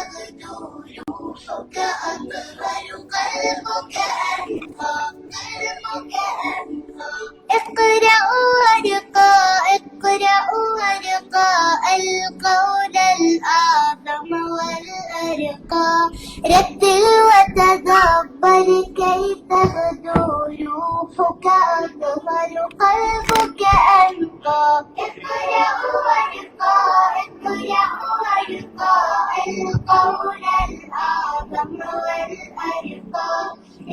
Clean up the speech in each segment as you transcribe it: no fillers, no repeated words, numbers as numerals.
تغدو روحك أطهر قلبك أنقى اقرأ وارقى القول الأعظم والأرقى رتل وتدبر كي تغدو روحك أطهر قلبك أنقى اقرأ وارقى القول الأعظم والأرقى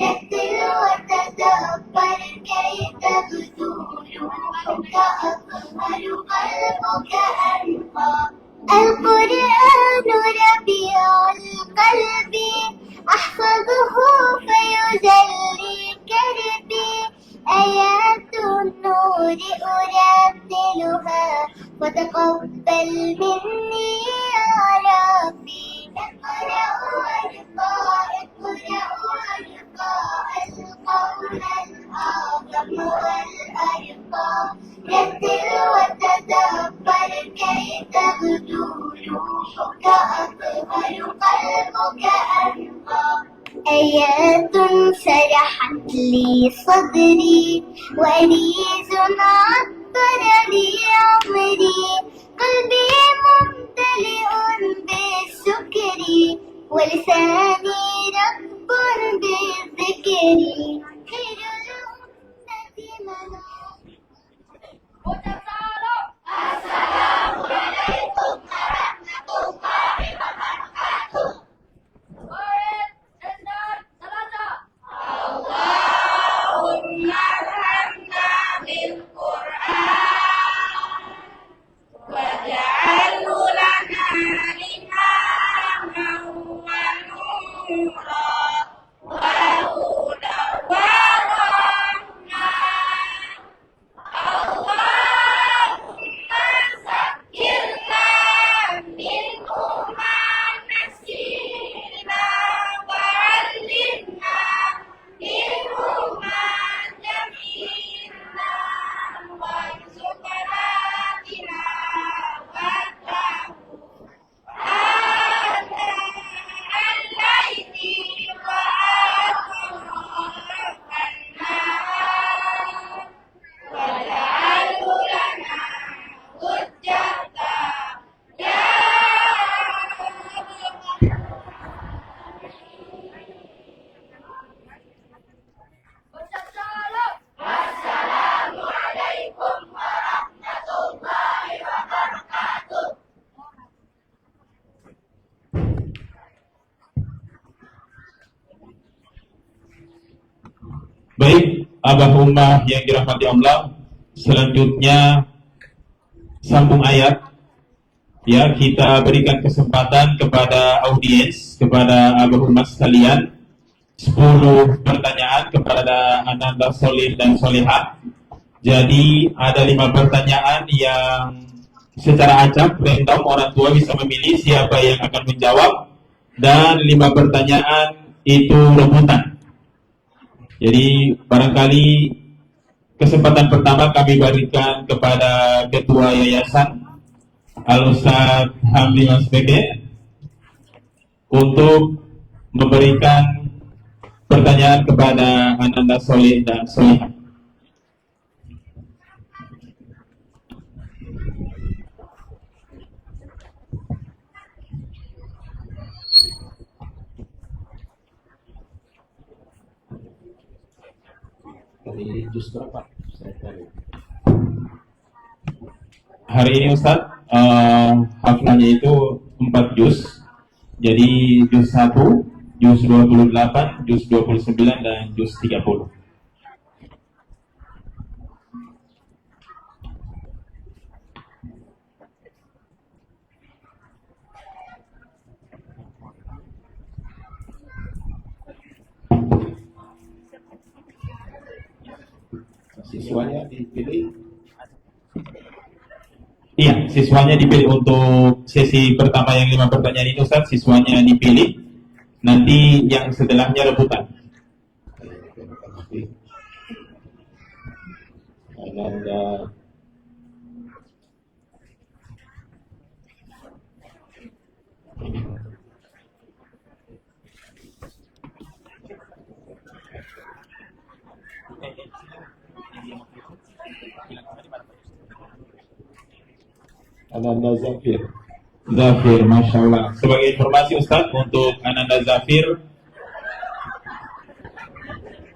رتل وتدبر كي تغدو روحك أطهر قلبك أنقى القرآن ربيع القلب أحفظه فيجلي كربي آيات النور أرتلها وتقبل مني يا ربي اقرأ وارقى القول الأعظم والأرقى رتل وتدبر كي تغدو روحك أطهر قلبك أنقى آيات شرحت لي صدري وريز عطر لي عمري قلبي ممتلئ بالشكر ولساني رب بالذكر خير الأمة منار السلام عليكم ورحمة الله وبركاته. اللهم ارحمنا بالقرآن واجعله لنا إماما ونورا وهدى ورحمة. اللهم ذكرنا منه ما نسينا وعلمنا منه ما جهلنا وارزقنا تلاوته آناء الليل وأطراف النهار واجعله لنا حجة يا Assalamualaikum warahmatullahi wabarakatuh. Baik, Abah Ummah yang dirahmati Allah, selanjutnya sambung ayat. Ya, kita berikan kesempatan kepada audiens, kepada Abah Ummah sekalian, 10 pertanyaan kepada Ananda Solih dan Solihah. Jadi ada 5 pertanyaan yang secara acak, random, orang tua bisa memilih siapa yang akan menjawab, dan 5 pertanyaan itu rebutan. Jadi barangkali kesempatan pertama kami berikan kepada Ketua Yayasan Al-Ustaz Hamdi Mas Beke untuk memberikan pertanyaan kepada Ananda Solih dan Solihah. Dari juz berapa? Hari ini Ustaz, hafalnya itu 4 juz. Jadi juz 1, juz 28, juz 29, dan juz 30. Siswanya dipilih. Iya, siswanya dipilih untuk sesi pertama yang 5 pertanyaan itu Ustaz, siswanya dipilih. Nanti yang setelahnya rebutan. Ananda Ananda Zafir. Zafir, Masya Allah. Sebagai informasi Ustaz, untuk Ananda Zafir,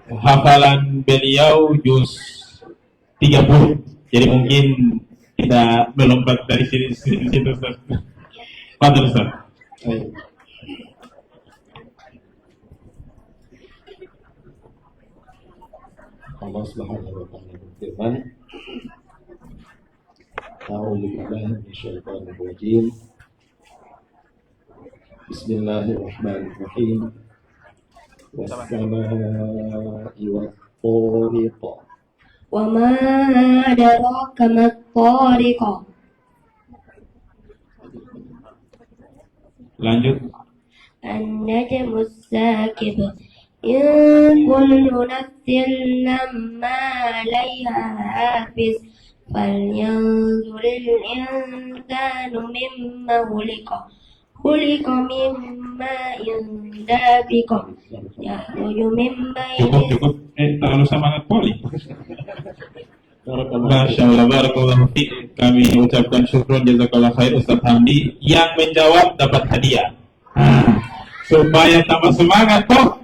hafalan beliau juz 30. Jadi mungkin kita melompat dari sini Ustaz. Fadhil Ustaz. Baik. Allah Subhanahu wa taala berfirman, A'udzu billahi minasyaitonir rajim. Bismillahirrahmanirrahim. Was-samaa'i wat-thariq. وما أدراك ما الطارق Lanjut. النجم الثاقب إن كل نفس لما عليها حافظ فلينظر الإنسان مما خلق من ماء دافق يخرج من بين Cukup. Terlalu semangat poli. Barakallahu Masya Allah, barakallahu fiik. Kami ucapkan syukur jazakallah khair Ustaz Hamdi. Yang menjawab dapat hadiah. Supaya tambah semangat toh.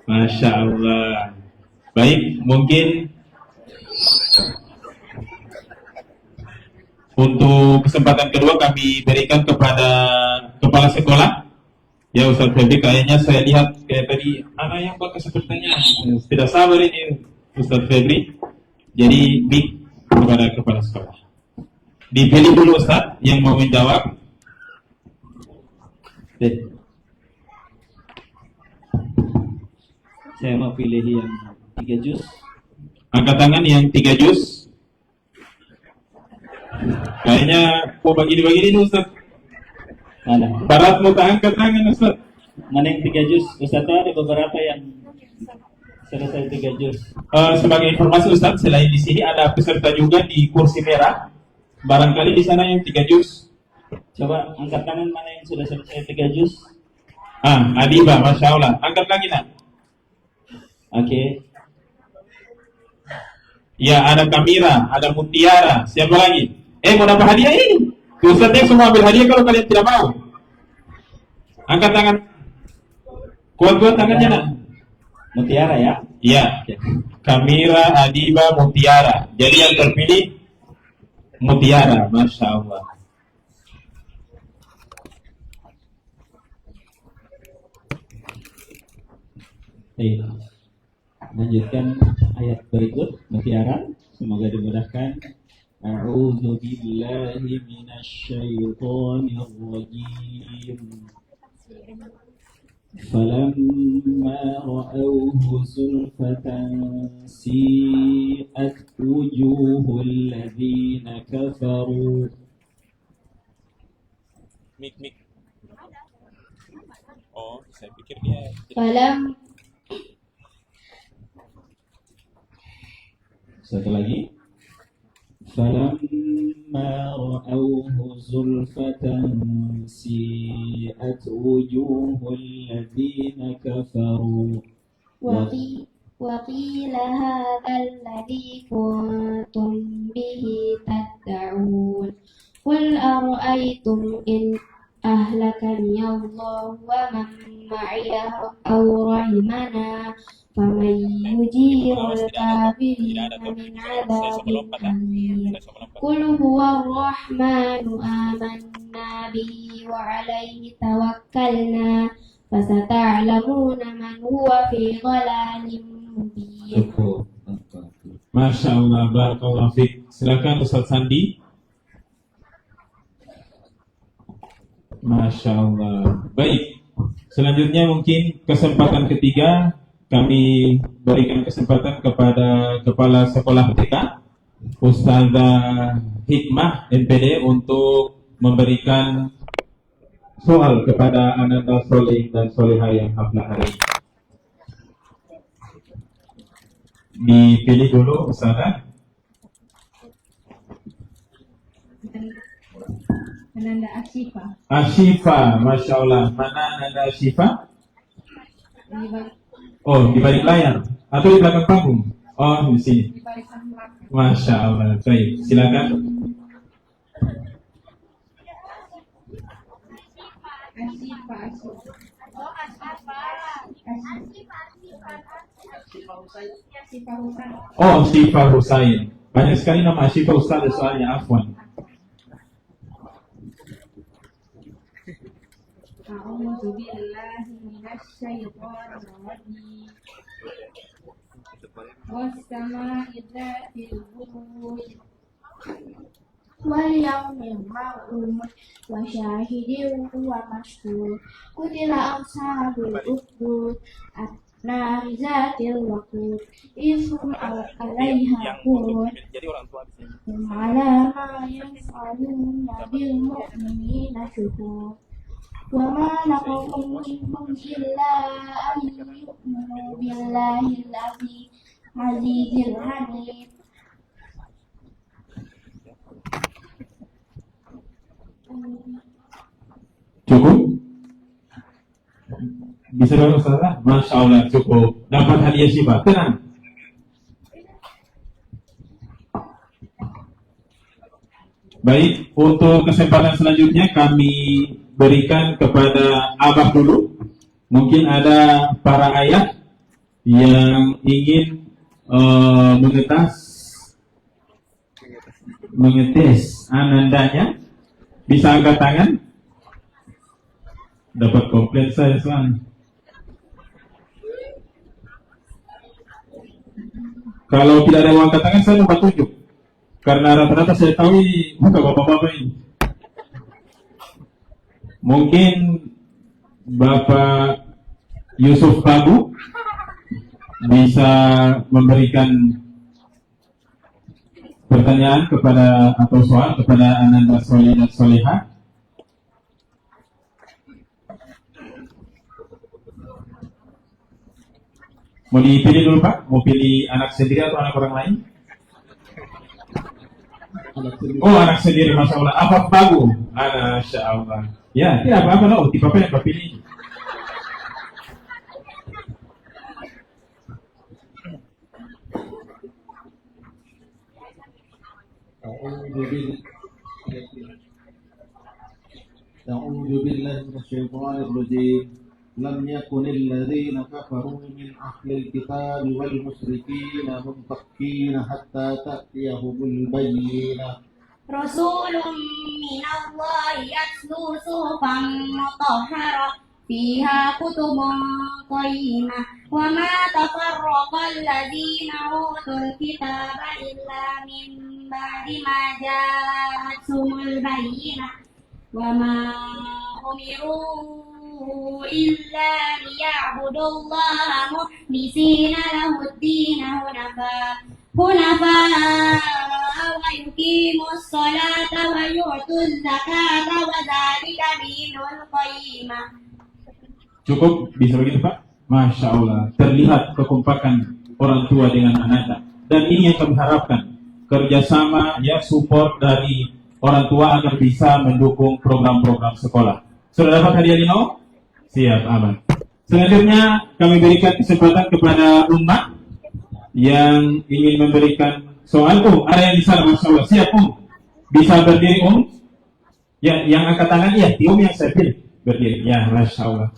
Masya Allah. Baik, mungkin untuk kesempatan kedua kami berikan kepada kepala sekolah. Ya Ustaz Febri, kayaknya saya lihat kayak tadi anak yang pakai sepertinya tidak sabar ini Ustaz Febri. Jadi mic kepada kepala sekolah. Dipilih dulu Ustaz yang mau menjawab. Saya mau pilih yang 3 juz. Angkat tangan yang 3 juz. Kayaknya mau begini-begini nih Ustaz. Mana? Parat mau angkat tangan Ustaz. Mana yang 3 juz? Ustaz tahu ada beberapa yang selesai 3 juz. Sebagai informasi Ustaz, selain di sini ada peserta juga di kursi merah. Barangkali di sana yang 3 juz. Coba angkat tangan mana yang sudah selesai 3 juz. Adiba, Masya Allah. Angkat lagi nak. Oke. Ya, ada Kamira, ada Mutiara. Siapa lagi? Mau dapat hadiah ini. Ustaznya semua ambil hadiah kalau kalian tidak mau. Angkat tangan. Kuat-kuat tangannya nak. Mutiara ya. Ya. Kamira, Adiba, Mutiara. Jadi yang terpilih Mutiara, Masya Allah. Lanjutkan ayat berikut Mutiara. Semoga dimudahkan. A'udzu billahi minasyaitonir rajim. فلما رأوه زلفة سيئت وجوه الذين كفروا Mik. Oh, saya pikir dia فلم Satu lagi. فلما رأوه زلفة سيئت وجوه الذين كفروا وقيل هذا الذي كنتم به تدعون قل أرأيتم إن أهلكني الله ومن معي أو رحمنا فمن يجير الكافرين من عذاب أليم قل هو الرحمن آمنا به وعليه توكلنا فستعلمون من هو في ضلال مبين. Masya Allah, barakallahu fiik. Silakan Ustaz Sandi. Masya Allah. Baik. Selanjutnya mungkin kesempatan ketiga kami berikan kesempatan kepada Kepala Sekolah TK Ustazah Hikmah MPD untuk memberikan soal kepada Ananda Soleh dan Soleha yang haflah hari ini. Dipilih dulu Ustazah. Ananda Ashifa. Ashifa, Masya Allah. Mana Ananda Ashifa? Di bawah Oh, di balik layar atau di belakang panggung? Oh, di sini. di barisan belakang. Masya Allah. Baik, silakan. Asyifa, Asyifa Husain. Oh, Syifa Husain. Banyak sekali nama Syifa Ustaz soalnya, afwan. A'udzu billahi minasyaitonir rajim. Was-samaa'i dzatil buruj. واليوم الموعود وشاهد ومشهود قتل أصحاب الأخدود النار ذات الوقود إذ هم عليها قعود هم على ما يفعلون بالمؤمنين شهود وما نقموا منهم إلا أن يؤمنوا بالله العزيز الحميد. Cukup? Bisa dong Ustazah? Masya Allah, cukup. Dapat hadiah Syifa, tenang. Baik, untuk kesempatan selanjutnya kami berikan kepada Abah dulu. Mungkin ada para ayah yang ingin mengetes anandanya. Bisa angkat tangan. Dapat komplit saya soalnya. Kalau tidak ada yang angkat tangan, saya mau tunjuk. Karena rata-rata saya tahu ini bukan bapak-bapak ini. Mungkin Bapak Yusuf Babu bisa memberikan pertanyaan kepada atau soal kepada Ananda Soleh dan Soleha. Mau dipilih dulu Pak? Mau pilih anak sendiri atau anak orang lain? Oh, anak sendiri, Masya Allah. Apa Babu? Masya Allah. Ya, tidak apa-apa loh. Tipe apa yang Bapak pilih? أعوذ بالله من الشيطان الرجيم لم يكن الذين كفروا من أهل الكتاب والمشركين منفكين حتى تأتيهم البينة رسول من الله يتلو صحفا مطهرة فيها كتب قيمة وما تفرق الذين أوتوا الكتاب إلا من بعد ما جاءتهم البينة وما أمروا إلا ليعبدوا الله مخلصين له الدين حنفاء ويقيموا الصلاة ويؤتوا الزكاة وذلك دين القيمة. Cukup, bisa begitu Pak? Masya Allah, terlihat kekompakan orang tua dengan anaknya. Dan ini yang kami harapkan, kerjasama, ya support dari orang tua agar bisa mendukung program-program sekolah. Sudah dapat hadiah Lino? Siap, aman. Selanjutnya kami berikan kesempatan kepada umat yang ingin memberikan soal. Ada yang di sana, Masya Allah. Siap, bisa berdiri, Ya, yang angkat tangan, ya, yang saya pilih. Berdiri, ya, Masya Allah.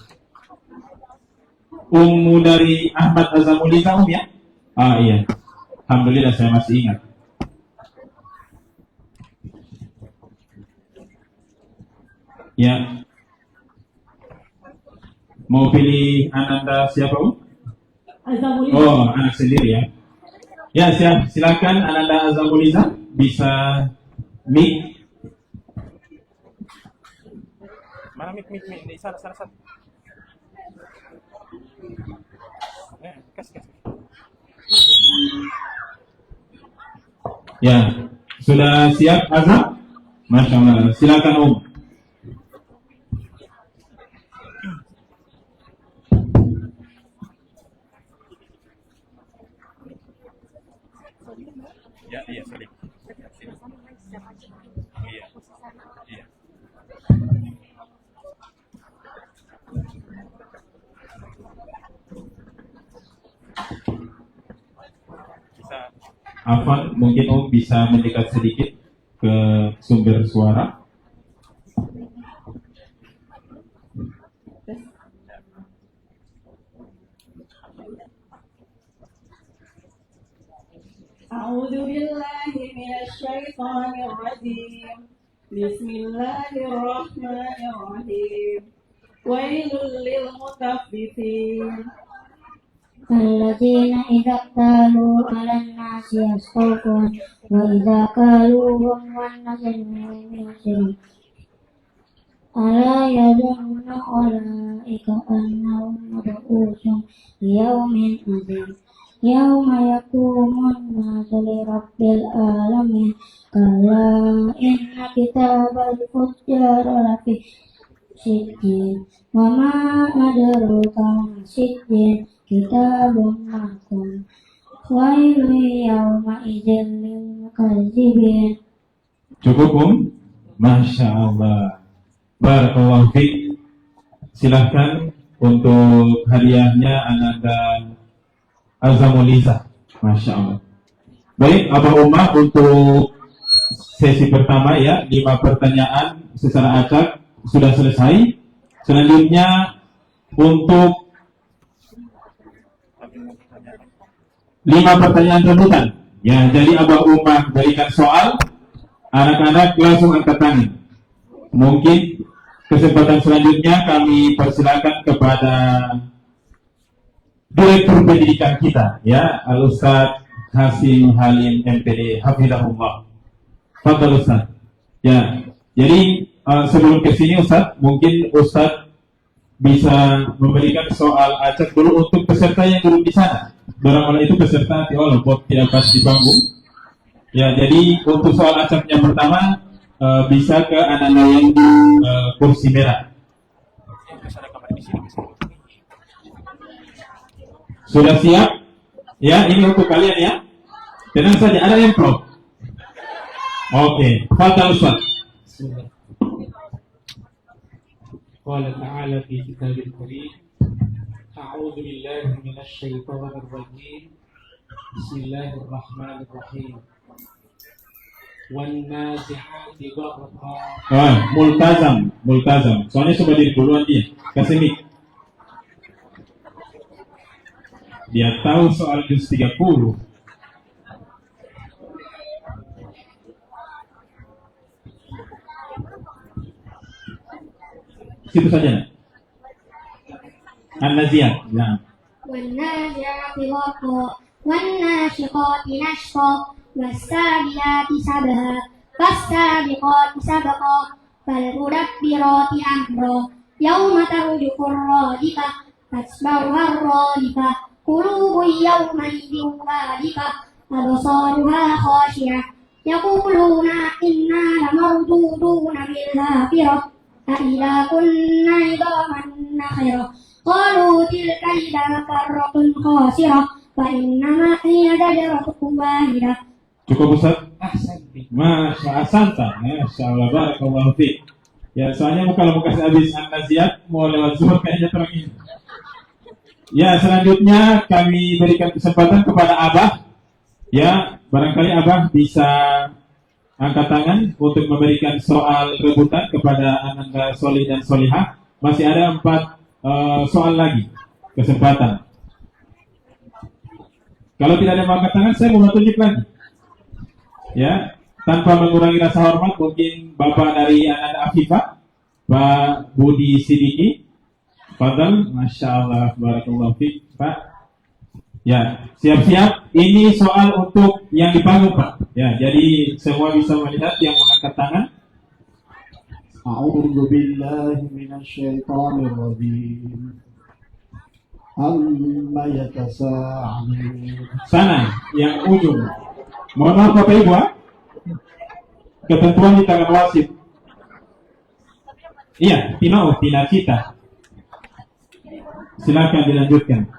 Dari Ahmad Azamuliza, ya? Ah, iya. Alhamdulillah, saya masih ingat. Ya. Mau pilih Ananda siapa, Azamuliza. Oh, anak sendiri ya. Ya, siap. Silakan Ananda Azamuliza bisa mic. Mana mic di sana. Kas. Ya, sudah siap Azam? Masya Allah. Silakan Iya, sorry. Iya. Afwan, mungkin bisa mendekat sedikit ke sumber suara. أعوذ بالله من الشيطان الرجيم بسم الله الرحمن الرحيم ويل للمطففين الذين إذا اكتالوا على الناس يستوفون وإذا كالوهم والنزلوا يخسرون ألا يظن أولئك أنهم مبعوثون ليوم عظيم يوم يقوم الناس لرب العالمين كلا إن كتاب الفجار لفي سجين وما أدراك ما سجين كتاب مرقوم ويل يومئذ للمكذبين. Cukup, Masya Allah. Barakallahu fiik. Silahkan untuk hadiahnya Ananda Azamuliza. Masya Allah. Baik, Abah Umar untuk sesi pertama ya, 5 pertanyaan secara acak sudah selesai. Selanjutnya untuk 5 pertanyaan rebutan. Ya, jadi Abah Umar berikan soal, anak-anak langsung angkat tangan. Mungkin kesempatan selanjutnya kami persilakan kepada Direktur Pendidikan kita, ya, Al-Ustaz Hasim Halim MPD Hafizahullah. Fadhal Ustaz. Ya, jadi sebelum ke sini Ustaz, mungkin Ustaz bisa memberikan soal acak dulu untuk peserta yang duduk di sana. Barangkali itu peserta walaupun tidak pas di panggung. Ya, jadi untuk soal acak yang pertama bisa ke anak-anak yang di kursi merah. Sudah siap? Ya, ini untuk kalian ya. Tenang saja, ada yang pro. Oke, Fadhal Ustaz. قال تعالى في كتاب الكريم أعوذ بالله من الشيطان الرجيم بسم الله الرحمن الرحيم والنازعات غرقا. Multazam. Soalnya sudah di duluan dia. Kasih mic. Dia tahu soal juz 30. Situ saja. An-Naziyat. Nah. والنازعات غرقا والناشطات نشطا والسابحات سبها فالسابقات سبقا فالمدبرات أمرا يوم ترجف الرادفة تتبعها الرادفة قلوب يومئذ واجفة أبصارها خاشعة يقولون إنا لمردودون بالآخرة أإذا كنا عظاما نخرة قالوا تلك إذا كرة خاسرة فإنما هي زجرة واحدة. Cukup Ustaz? Masya Allah, barakallahu fiik. Ya, soalnya kalau mau kasih habis An-Naziyat mau lewat Zuhur kayaknya terang ini. Ya, selanjutnya kami berikan kesempatan kepada Abah. Ya, barangkali Abah bisa angkat tangan untuk memberikan soal rebutan kepada Ananda Solih dan Solihah. Masih ada 4 soal lagi kesempatan. Kalau tidak ada yang angkat tangan, saya mau tunjuk lagi. Ya, tanpa mengurangi rasa hormat, mungkin Bapak dari Ananda Afifah, Pak Budi Sidiki, Fadhal, Masya Allah, barakallahu fiik, Pak. Ya, siap-siap. Ini soal untuk yang di panggung, Pak. Ya, jadi semua bisa melihat yang mengangkat tangan. أعوذ بالله من الشيطان الرجيم عما يتساءلون. Sana, yang ujung. Mohon maaf Bapak Ibu, ketentuan di tangan wasit. Iya, Tina kita. Silakan dilanjutkan.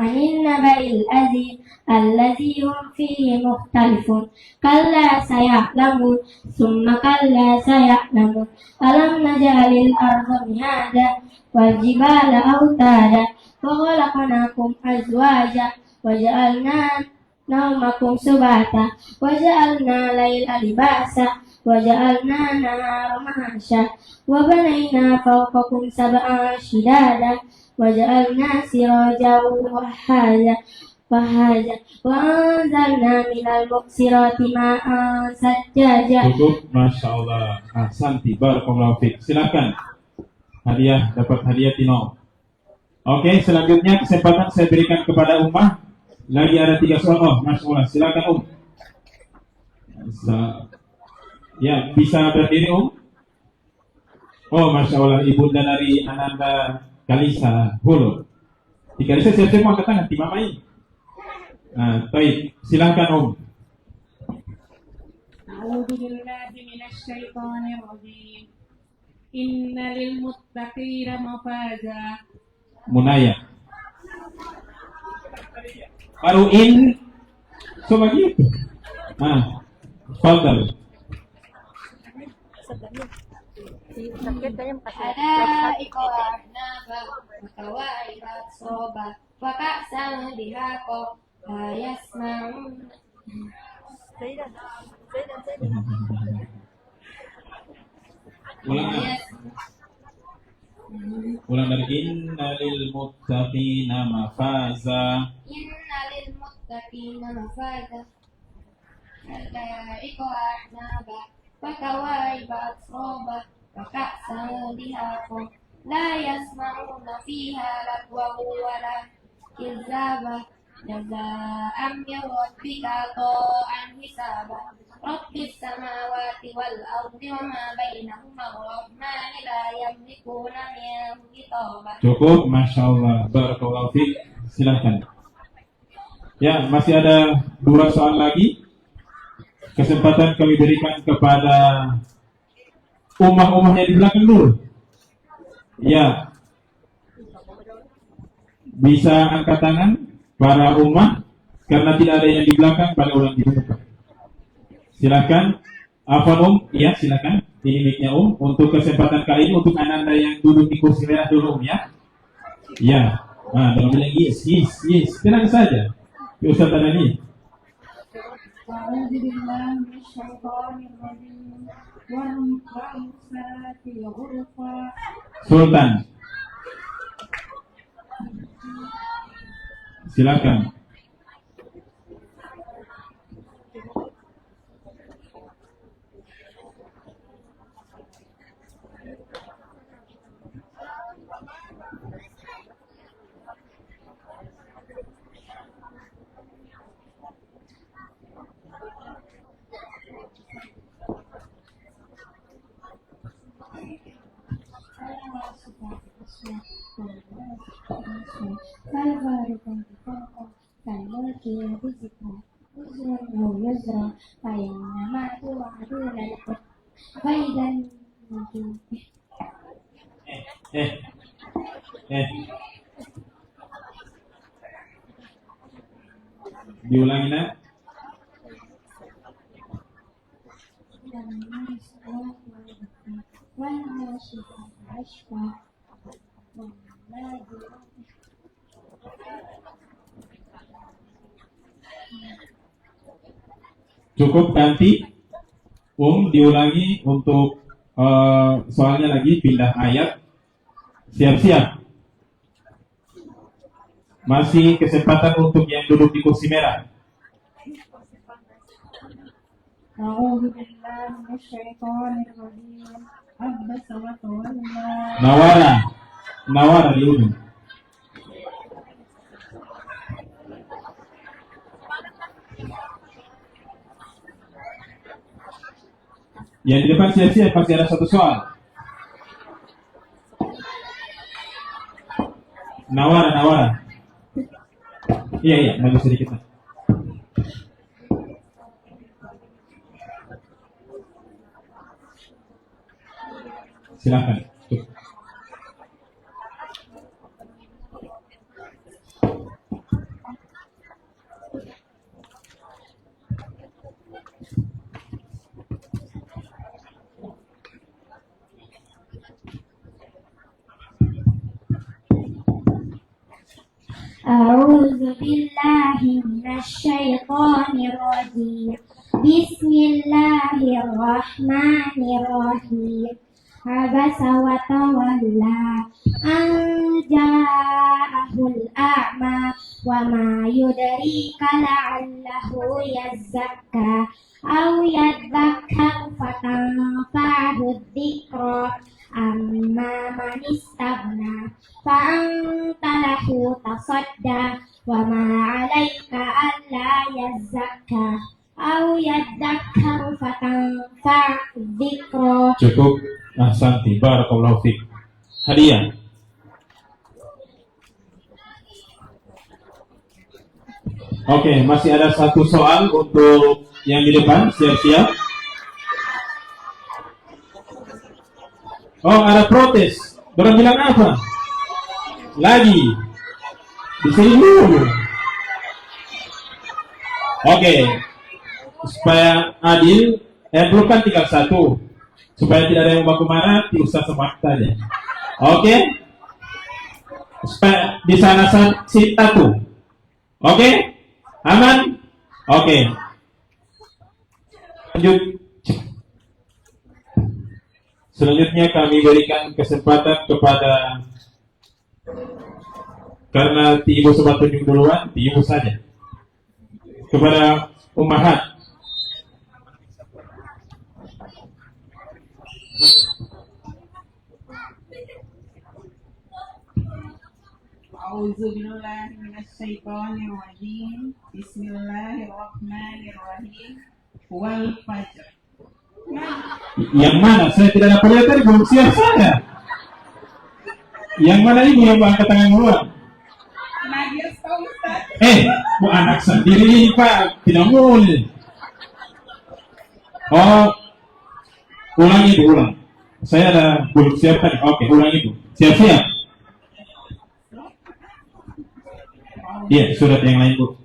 عن النبأ العظيم الذي هم فيه مختلفون كلا سيعلمون ثم كلا سيعلمون ألم نجعل الأرض مهادا والجبال أوتادا وخلقناكم أزواجا نومكم سباتا وجعلنا الليل لباسا وجعلنا النهار معاشا وبنينا فوقكم سبعا شدادا وجعلنا سراجا وهاجا وأنزلنا من المقصرات ماء ثجاجا. Cukup, Masya Allah. Santi, barakallahu fiik. Silakan. Dapat hadiah Tino. Oke, selanjutnya kesempatan saya berikan kepada Ummah. Lagi ada 3 soal. Oh, Masya Allah. Silakan Ya, bisa berdiri Oh, Masya Allah. Ibunda dari Ananda Kalisa Hulu. Di Kalisa siap-siap mau angkat tangan, Timamai. Baik, silakan أعوذ بالله من الشيطان الرجيم إن للمتقين مفازا. Munaya. Baru coba gitu. Fadal. حدائق وأعنابا وكواعب أترابا وكأسا دهاقا لا يسمعون Ulang dari inna lil muttaqina mafaza. Inna lil muttaqina mafaza حدائق وأعنابا وكواعب أترابا وكأسا دهاقا لا يسمعون فيها لغوا ولا كذابا جزاء من ربك عطاء حسابا رب السماوات والأرض وما بينهما الرحمن لا يملكون منه خطابا. Cukup, Masya Allah. Barakallahu fiik. Silakan. Ya, masih ada 2 soal lagi. Kesempatan kami berikan kepada ummah-ummahnya di belakang dulu. Ya, bisa angkat tangan para ummah karena tidak ada yang di belakang, pada ulang di depan. Silakan, Afan ya silakan. Ini mic-nya untuk kesempatan kali ini untuk Ananda yang duduk di kursi merah dulu ya. Ya, jangan bilang yes, tenang saja. Ustaz Tanani. أعوذ بالله من الشيطان الرجيم والمرسلات عرفا. Sultan. Silakan. Diulangi nak. Cukup ganti diulangi untuk soalnya lagi pindah ayat. Siap-siap. Masih kesempatan untuk yang duduk di kursi merah. أعوذ بالله من الشيطان الرجيم عبس وتولى. Nawara di ujung. Yang di depan siap-siap, pasti ada 1 soal. Nawara. Iya, maju sedikit. Silakan. أعوذ بالله من الشيطان الرجيم بسم الله الرحمن الرحيم عبس وتولى أن جاءه الأعمى وما يدريك لعله يزكى أو يذكر فتنفعه الذكرى أما من استغنى فأنت له تصدى وما عليك ألا يزكى أو يذكر فتنفع الذكرى. Cukup. Ahsanti, barakallahu fiik. Hadiah. Oke, masih ada satu soal untuk yang di depan, siap-siap. Oh, ada protes. Orang bilang apa? Lagi. Di sini dulu. Oke. Supaya adil, belum kan tinggal satu. Supaya tidak ada yang baku marah, diusah semakta aja. Oke? Supaya di sana satu. Oke? Aman? Oke. Lanjut. Selanjutnya kami berikan kesempatan kepada, karena Ibu sempat tunjuk duluan, Ibu saja. Kepada Ummahat. A'udzu billahi minasyaitonir rajim. Bismillahirrahmanirrahim. Wal fajr. Yang mana? Saya tidak dapat lihat tadi, belum siap saya. Yang mana ibu yang angkat tangan duluan? Nadia Ustaz. Bu anak sendiri Pak, tidak boleh. Oh, ulang ibu, ulang. Saya ada belum siap tadi. Oke, ulang ibu. Siap-siap. Iya, surat yang lain, Bu.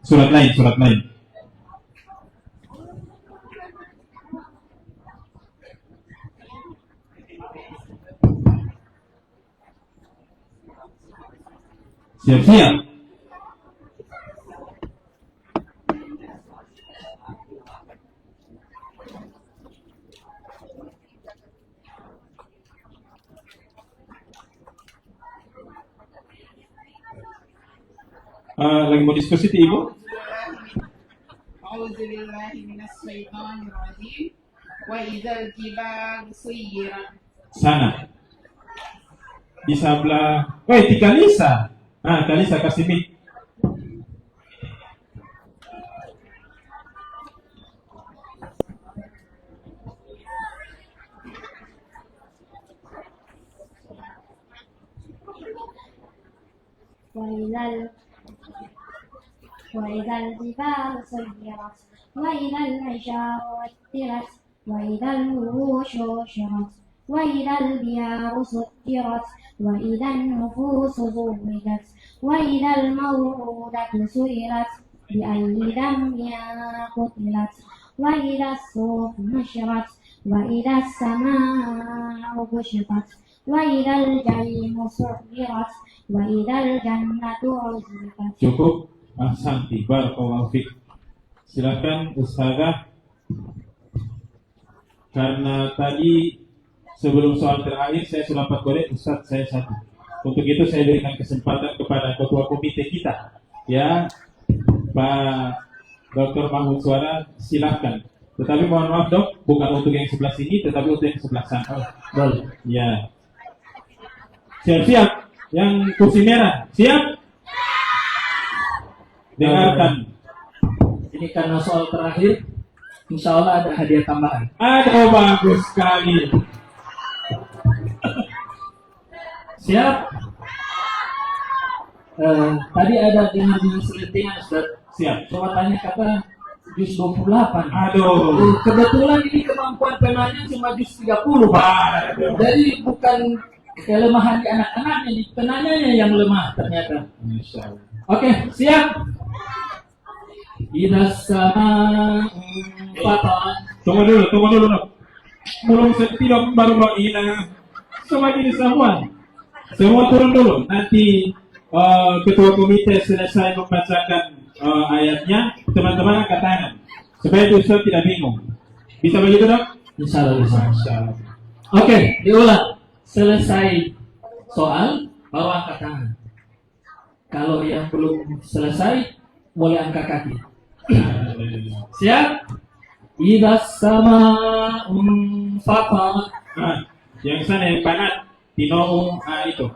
Surat lain. Siap-siap. Lagi mau diskusi Ibu? A'udzubillahi minasyaitonir rajim. Wa idzal jibalu suyirat. Sana. Di sebelah. Tika Lisa. Kalisa kasih mic. وإذا الجبال سيرت وإذا العشار عطرت وإذا الوحوش حشرت وإذا البيار سكرت وإذا النفوس زوجت وإذا الموءودة سئلت بأي ذنب قتلت وإذا الصحف نشرت وإذا السماء كشطت وإذا الجحيم سعرت وإذا الجنة أزلفت. Cukup. Ahsanti, barakallahu fiik. Silakan Ustazah. Karena tadi sebelum soal terakhir saya sudah dapat kode, Ustaz saya satu. Untuk itu saya berikan kesempatan kepada ketua komite kita, ya, Pak Dr. Mahmud Suara, silakan. Tetapi mohon maaf Dok, bukan untuk yang sebelah sini, tetapi untuk yang sebelah sana. Boleh. Ya. Siap-siap. Yang kursi merah, siap? Dengarkan. Ini karena soal terakhir, insya Allah ada hadiah tambahan. Ada, bagus sekali. Siap? Tadi ada dengan selentingan, Ustaz. Siap. Coba tanya kata juz 28. Aduh. Kebetulan ini kemampuan penanya cuma juz 30, Pak. Jadi bukan kelemahan di anak-anaknya, di penanyanya yang lemah ternyata. Insya Allah. Oke, siap. Idza sama fatarat. Tunggu dulu Dok. Belum tidak baru Mbak Ina. Semua gini semua turun dulu. Nanti ketua komite selesai membacakan ayatnya, teman-teman angkat tangan supaya Ustaz tidak bingung. Bisa begitu dok? Insya Allah bisa. Insyaallah. Oke, diulang. Selesai soal, baru angkat tangan. Kalau yang belum selesai, mulai angkat kaki. Siap? Idza sama'un fatarat. Nah, yang sana yang banat Tino itu.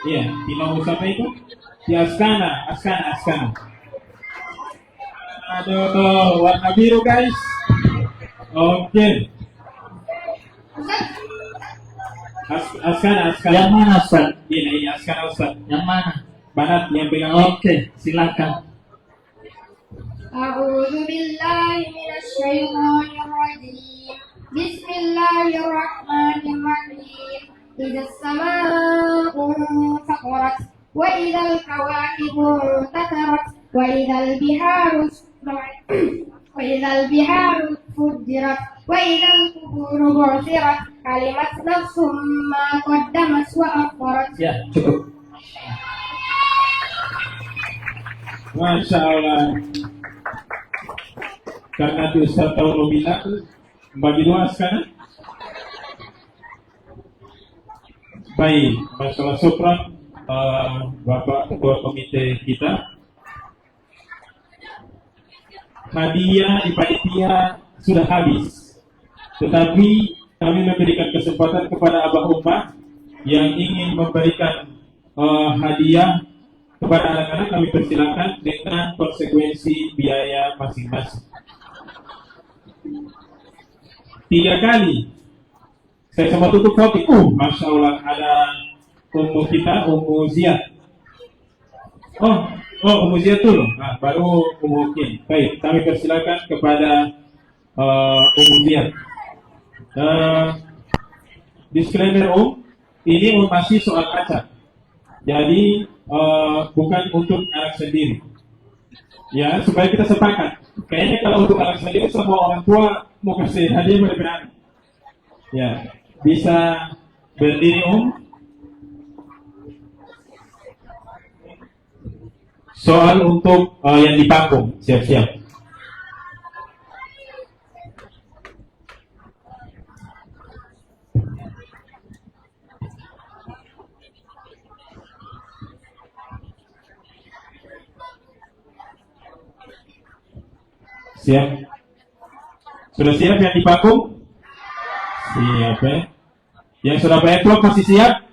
Iya, Tino siapa itu? Si Askana. Aduh, warna biru guys. Oke. Askana. Yang mana, Ustaz? Ini Askana Ustaz. Yang mana? Banat yang pegang. Oke, silakan. أعوذ بالله من الشيطان الرجيم بسم الله الرحمن الرحيم إذا السماء انفطرت وإذا الكواكب انتثرت وإذا البحار فجرت وإذا القبور بعثرت علمت نفس ما قدمت وأخرت. Ya, cukup. Masya Allah. Karena di Ustaz tahu nominal bagi dua sekarang. Baik, masalah sopran Bapak Ketua Komite kita. Hadiah di panitia sudah habis, tetapi kami memberikan kesempatan kepada Abah Ummah yang ingin memberikan hadiah kepada anak-anak. Kami persilakan dengan konsekuensi biaya masing-masing. 3 kali saya coba tutup kopi. Masya Allah, ada ummu kita, Ummu Ziyad. Ummu Ziyad dulu, nah, baru Ummu Kim. Baik, kami persilakan kepada Ummu Ziyad. Disclaimer ini masih soal kaca, jadi bukan untuk anak sendiri. Ya, supaya kita sepakat. Kayaknya kalau untuk anak sendiri semua orang tua mau kasih hadiah benar-benar. Ya, bisa berdiri Soal untuk yang di panggung, siap-siap. Siap? Sudah siap yang di panggung? Siap ya? Yang sudah bayar klub masih siap?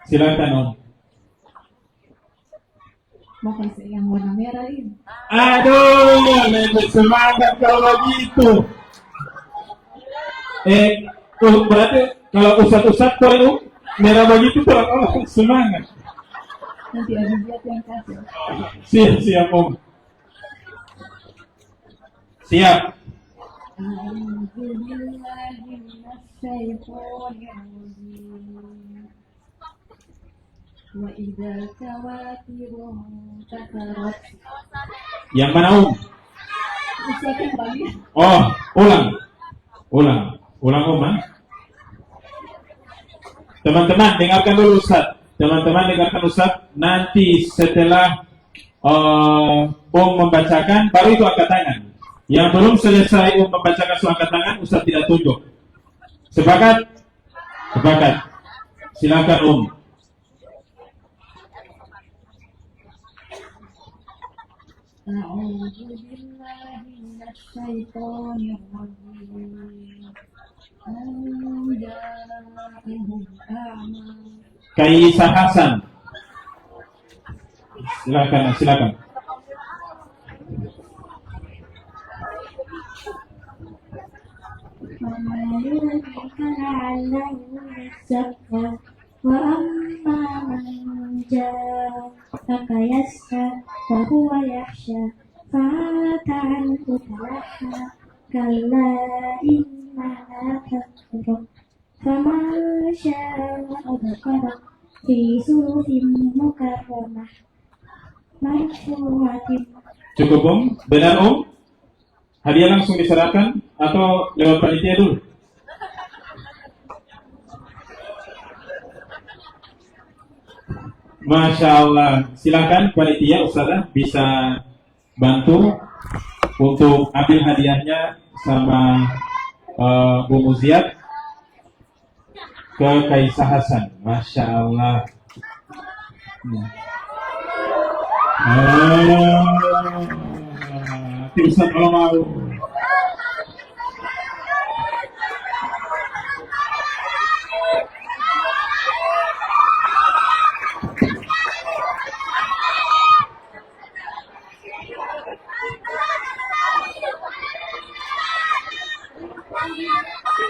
Silakan Om. Mau kasih yang warna merah ini. Aduh, lebih semangat kalau begitu. Berarti kalau ustad-ustad kalau merah begitu kurang semangat. Nanti ada buat yang kasih. Siap Om. Siap. Yang mana Om? Ulang Om. Teman-teman dengarkan dulu Ustaz. Nanti setelah Om membacakan, baru itu angkat tangan. Yang belum selesai membacakan soal angkat tangan, Ustaz tidak tunjuk. Sepakat? Silakan Om. A'udzu billahi minasyaitonir rajim. Kaisa Hasan. Silakan. Wa amma man ja'aka yas'a fa huwa yakhsha fata'anhu talaha kalla innaha tadhkira fama sya'a dzakara fi suhufin mukarramah marfu'atin. Cukup Om? Benar Om? Hadiah langsung diserahkan atau lewat panitia dulu? Masya Allah. Silakan panitia Ustazah bisa bantu untuk ambil hadiahnya sama Bu Muziat ke Kaisa Hasan. Masya Allah. Ustaz kalau mau.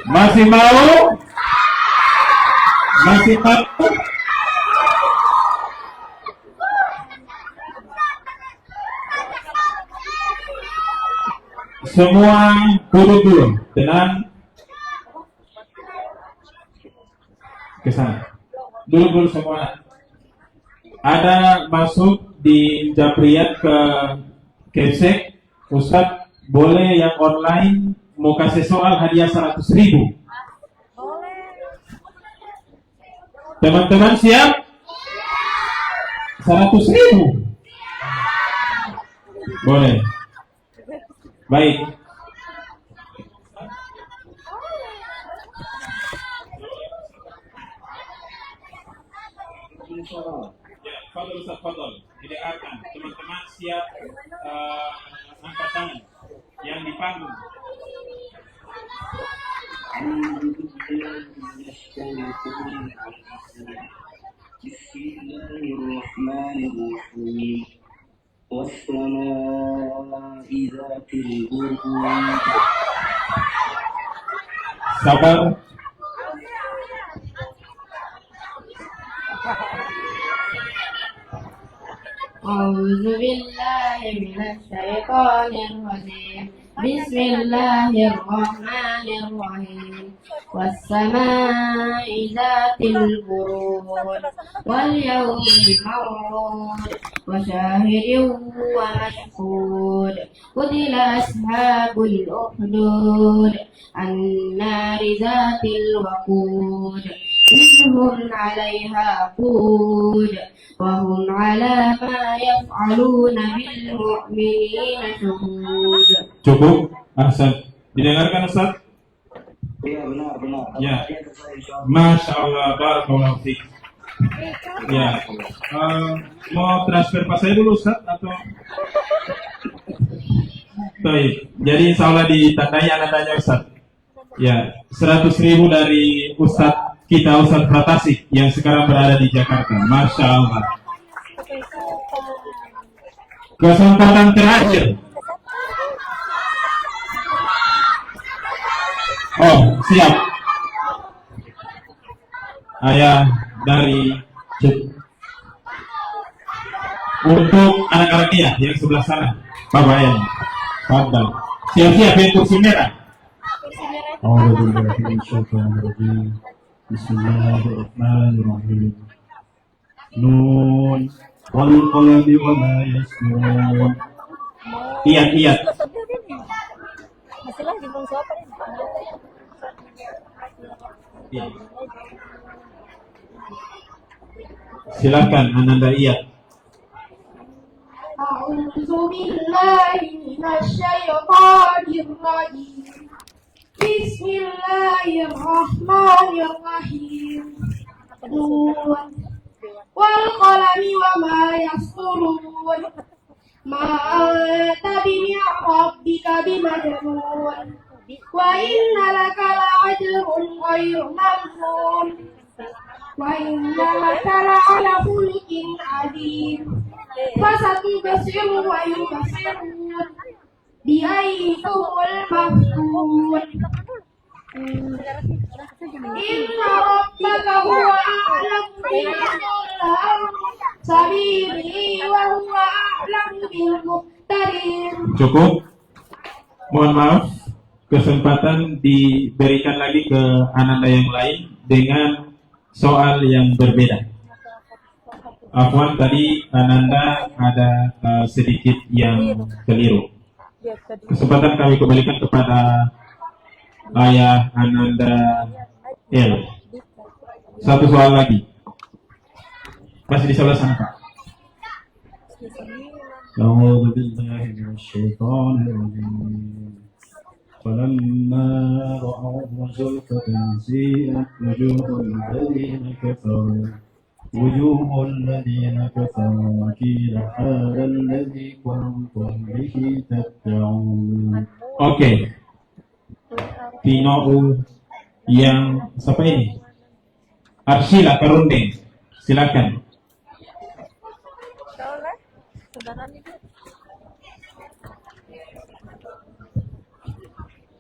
Masih mau? Masih mau? Semua duduk dulu, tenang. Ke sana. Duduk dulu semua. Ada masuk di Japriyat ke Kepsek. Ustadz, boleh yang online mau kasih soal hadiah 100.000. Teman-teman siap? 100.000. Boleh. Baik. Ya, fadol Ustaz, fadol. Didengarkan. Teman-teman siap angkat tangan yang di panggung. Bismillahirrahmanirrahim. Wassalamu'alaikum zatil buruj. Sabar. A'udzu billahi minasy syaithanir rajim. Bismillahirrahmanirrahim. Was-samaa'i dzatil buruj wal yawmil maw'ud wa syahidin wa mashhud. Qutila ashabul ukhdud an-nari dzatil waqud. إذهم عليها قود وهم على ما يفعلون بالمؤمنين شهود. Cukup, Ahsan. Didengarkan Ustaz? Iya, benar. Ya. Masya Allah, barakallahu fiik. Ya. Mau transfer pas saya dulu Ustaz atau? Baik. Jadi insya Allah ditandai anak-anaknya Ustaz. Ya, 100.000 dari Ustaz kita, Ustaz Pratasik yang sekarang berada di Jakarta. Masya Allah. Kesempatan terakhir. Oh, siap. Ayah dari untuk anak-anak dia yang sebelah sana. Bapak yang Fadal. Siap-siap yang kursi merah. Bismillahirrahmanirrahim. Nun wal qalami wa ma yasturun. Iya. Silakan Ananda Iya. A'udzu billahi minasy syaithanir rajim. Bismillahirrahmanirrahim. Nun wal qalami wa ma yasturun. Ma anta bi rabbika bimajnun. Wa inna laka la'ajrun ghairu mamnun. Wa inna laka la'ala khuluqin 'adzim. Fasatubsiru wa yubsirun. Bi'ayyikumul maftun. Inna rabbaka huwa a'lamu biman dhalla an sabilihi wa huwa a'lamu bil muhtadin. Cukup. Mohon maaf, kesempatan diberikan lagi ke Ananda yang lain dengan soal yang berbeda. Afwan, tadi Ananda ada sedikit yang keliru. Kesempatan kami kembalikan kepada Ayah Ananda L. Satu soal lagi. Masih di sebelah sana, Pak. أعوذ بالله من الشيطان الرجيم فلما رأوه زلفة سيئت وجوه الذين كفروا وقيل هذا الذي كنتم به تدعون. Oke. Tino yang siapa ini? Arsila Karundeng. Silakan.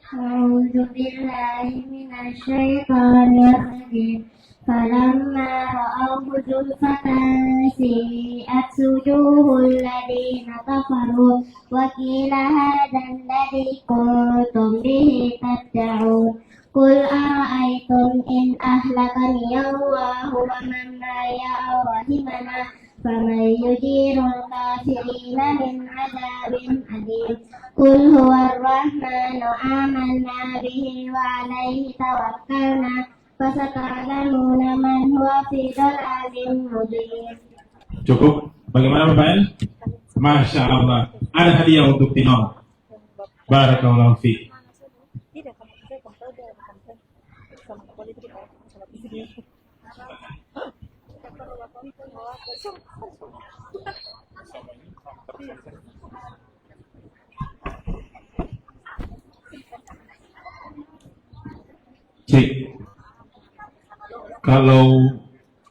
أعوذ بالله من الشيطان الرجيم فلما رأوه زلفة سيئت وجوه الذين كفروا وقيل هذا الذي كنتم به تدعون قل أرأيتم إن أهلكني الله ومن معي أو رحمنا فمن يجير الكافرين من عذاب أليم قل هو الرحمن آمنا به وعليه توكلنا فستعلمون من هو في ضلال مبين. Cukup? Bagaimana Bapak? Masya Allah. Ada hadiah untuk Tino. Barakallahu fiik. Cik, kalau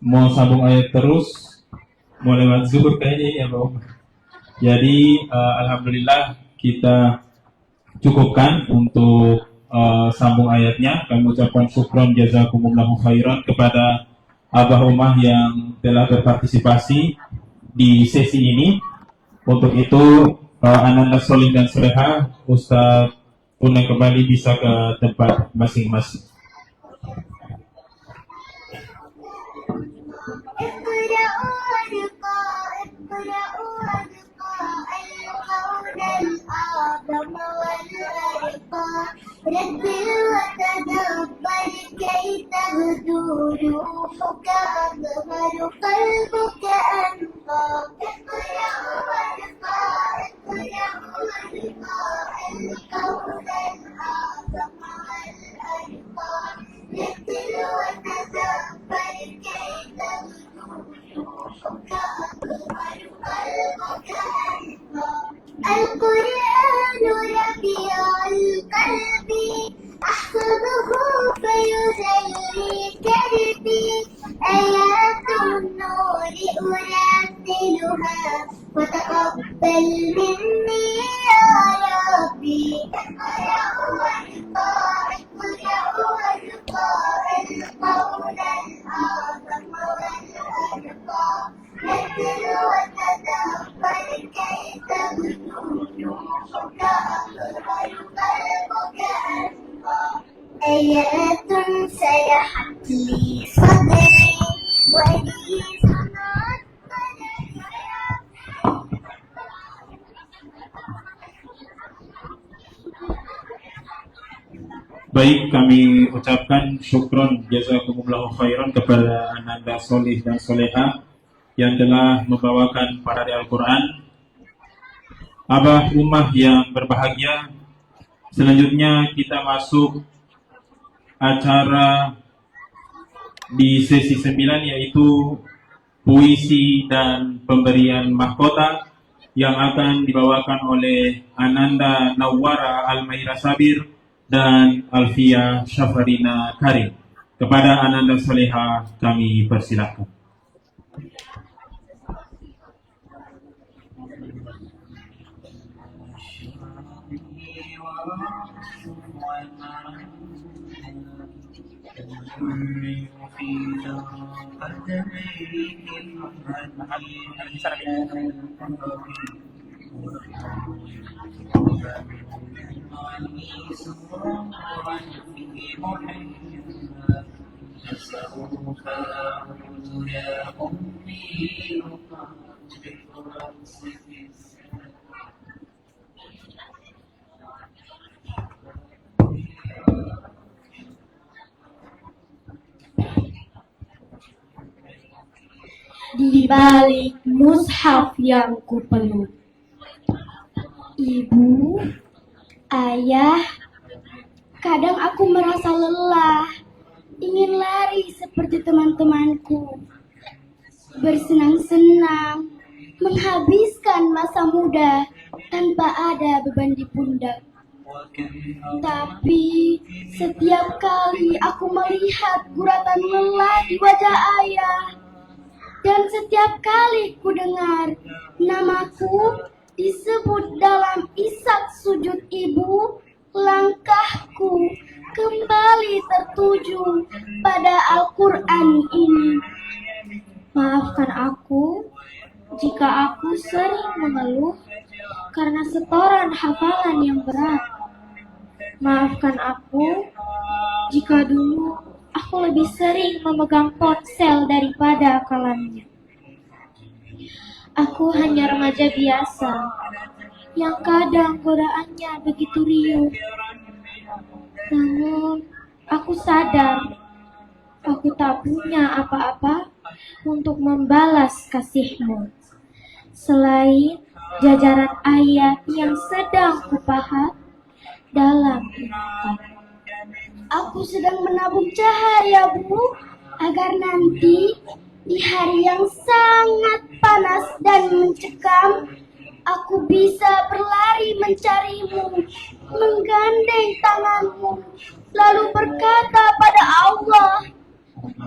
mau sambung ayat terus, mau lewat zuhur kayaknya ya Bang. Jadi alhamdulillah kita cukupkan untuk sambung ayatnya. Kami ucapkan syukron jazakumullahu khairan kepada Abah Umah yang telah berpartisipasi di sesi ini. Untuk itu Ananda Solih dan Soleha, Ustadz Tunai kembali bisa ke tempat masing-masing. رتل وتدبر كي تغدو روحك أظهر قلبك أنقى اقرأ وارقى اقرأ وارقى القول الأعظم والأرقى رتل وتدبر كي تغدو روحك أظهر قلبك أنقى القرآن ربيع القلب أحفظه فيزلي كربي آيات النور أرتلها وتقبل مني يا ربي اقرأ وارقى اقرأ وارقى القول الأعظم والأرقى رتل وتدبر كي تغدو روحك أظهر قلبك أنقى آيات سيحت لي صدري ولي صنعت Baik, kami ucapkan syukron jazakumullahu khairan kepada Ananda Solih dan Soleha yang telah membawakan parade Al-Quran. Abah Umah yang berbahagia, selanjutnya kita masuk acara di sesi 9, yaitu puisi dan pemberian mahkota yang akan dibawakan oleh Ananda Nawara Almaira Sabir dan Alfia Syafarina Karim. Kepada Ananda Soleha kami persilakan. Di balik mushaf yang kupeluk. Ibu, ayah, kadang aku merasa lelah, ingin lari seperti teman-temanku, bersenang-senang, menghabiskan masa muda tanpa ada beban di pundak. Tapi setiap kali aku melihat guratan lelah di wajah ayah, dan setiap kali ku dengar namaku disebut dalam isak sujud ibu, langkahku kembali tertuju pada Al-Quran ini. Maafkan aku jika aku sering mengeluh karena setoran hafalan yang berat. Maafkan aku jika dulu aku lebih sering memegang ponsel daripada kalamnya. Aku hanya remaja biasa yang kadang godaannya begitu riuh. Namun aku sadar aku tak punya apa-apa untuk membalas kasihmu selain jajaran ayat yang sedang kupahat dalam ingatan. Aku sedang menabung cahaya, Bu, agar nanti di hari yang sangat panas dan mencekam, aku bisa berlari mencarimu, menggandeng tanganmu, lalu berkata pada Allah,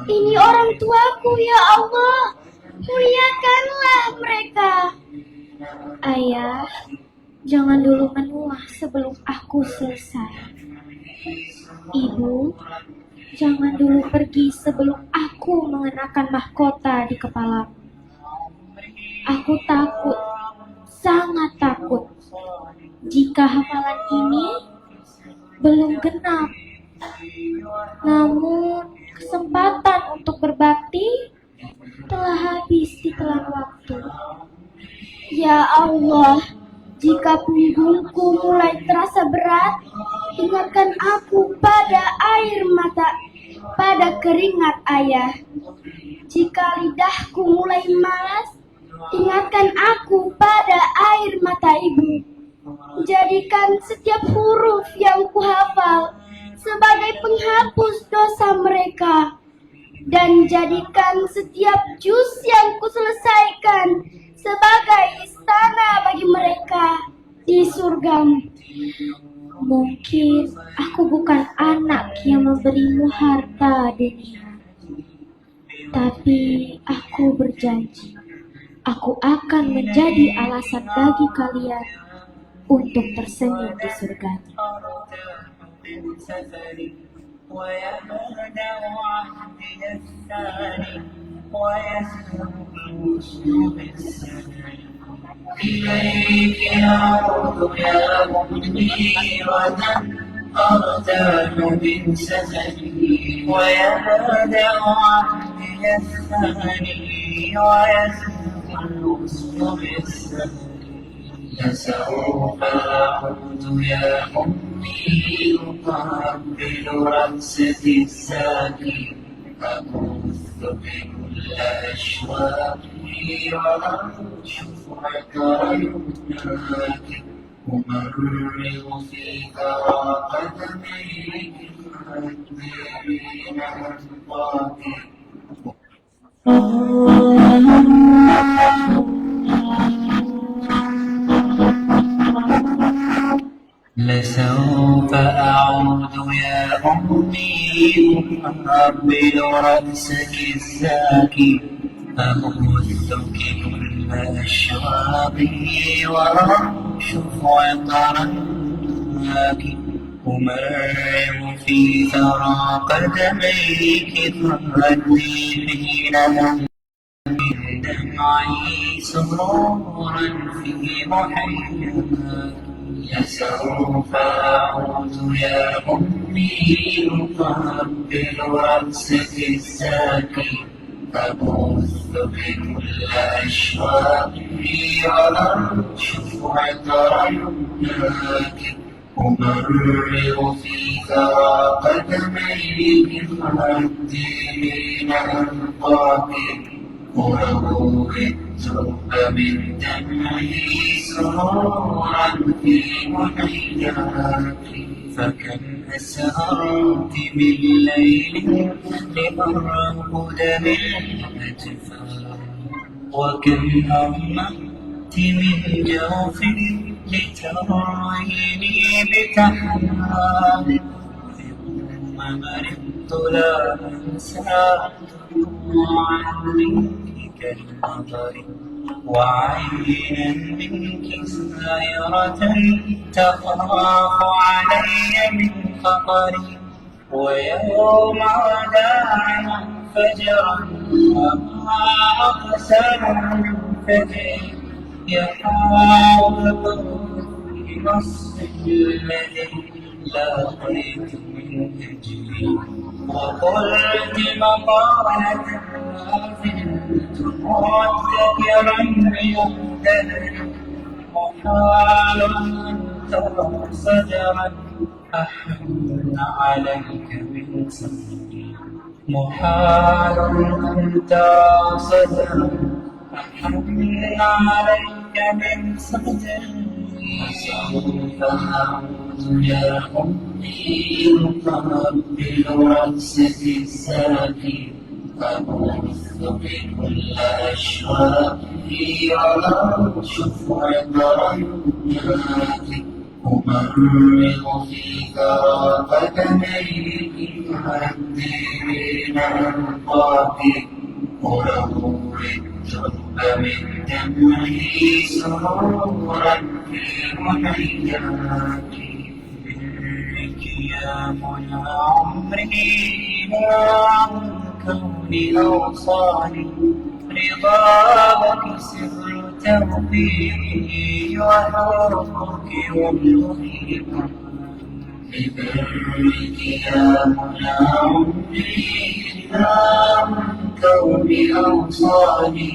"Ini orang tuaku ya Allah, muliakanlah mereka." Ayah, jangan dulu menua sebelum aku selesai. Ibu, jangan dulu pergi sebelum aku mengenakan mahkota di kepalamu. Aku takut, sangat takut, jika hafalan ini belum genap. Namun, kesempatan untuk berbakti telah habis ditelan waktu. Ya Allah, jika punggungku mulai terasa berat, ingatkan aku pada air mata, pada keringat ayah. Jika lidahku mulai malas, ingatkan aku pada air mata ibu. Jadikan setiap huruf yang kuhafal sebagai penghapus dosa mereka, dan jadikan setiap juz yang kuselesaikan sebagai istana bagi mereka di surgamu. Mungkin aku bukan anak yang memberimu harta dunia, tapi aku berjanji, aku akan menjadi alasan bagi kalian untuk tersenyum di surga. إليك أعود يا أمي غدا أرتاح من سفري ويبدأ عهدي الثاني ويزول الحزن بالسفر لسوف أعود يا أمي أقبل رأستي الساكي أبث بكل أشواقي وأنشف عطر يمناك أمرغ في ثرى قدميك مهديين أنطاك لسوف أعود يا أمي أقبل رأسك الزاكي أبثك كل أشواقي وأنشف عطرك أمرغ في ثرى قدميك تهدي حين دمعي سرورا في محياك لسوف أعود يا أمي أقبل رأسك الزاكي أبث بكل أشواقي وأنشف عطر يمناك أمرغ في ثرى قدميك مهديين أنطاك وروي الترب من دمعي سرورا في محياك فكم أسهرت بالليل لأرقد بالأجفان وكم أغمضت من جوفي لترعيني بتحنان ثم مرضت لا أنسى دموعا منك كالمطر وعينا منك سائرة تخاف علي من خطري ويوم وداعا فجرا وما أقسم من فجري يحاول في نصف الذي لاقيت من أجلي وقلت مقالة غافلة مدكرا بيده محال أن ترى صدرا أحن عليك من صدري محال أن ترى صدرا أحن عليك من صدري سوف أعود يا أمي أقبل رأسك الساكن أبث بكل أشواقي وأرشف عطرياتك أمرغ في ثرى قدميك الدين ألقاك أروي الترب من دمعي سرورا في محياك منك يا منى عمري لا الكون أوصاني رضاك سر توفيقي وحبك والمحيط ببرك يا منى عمري لا الكون أوصاني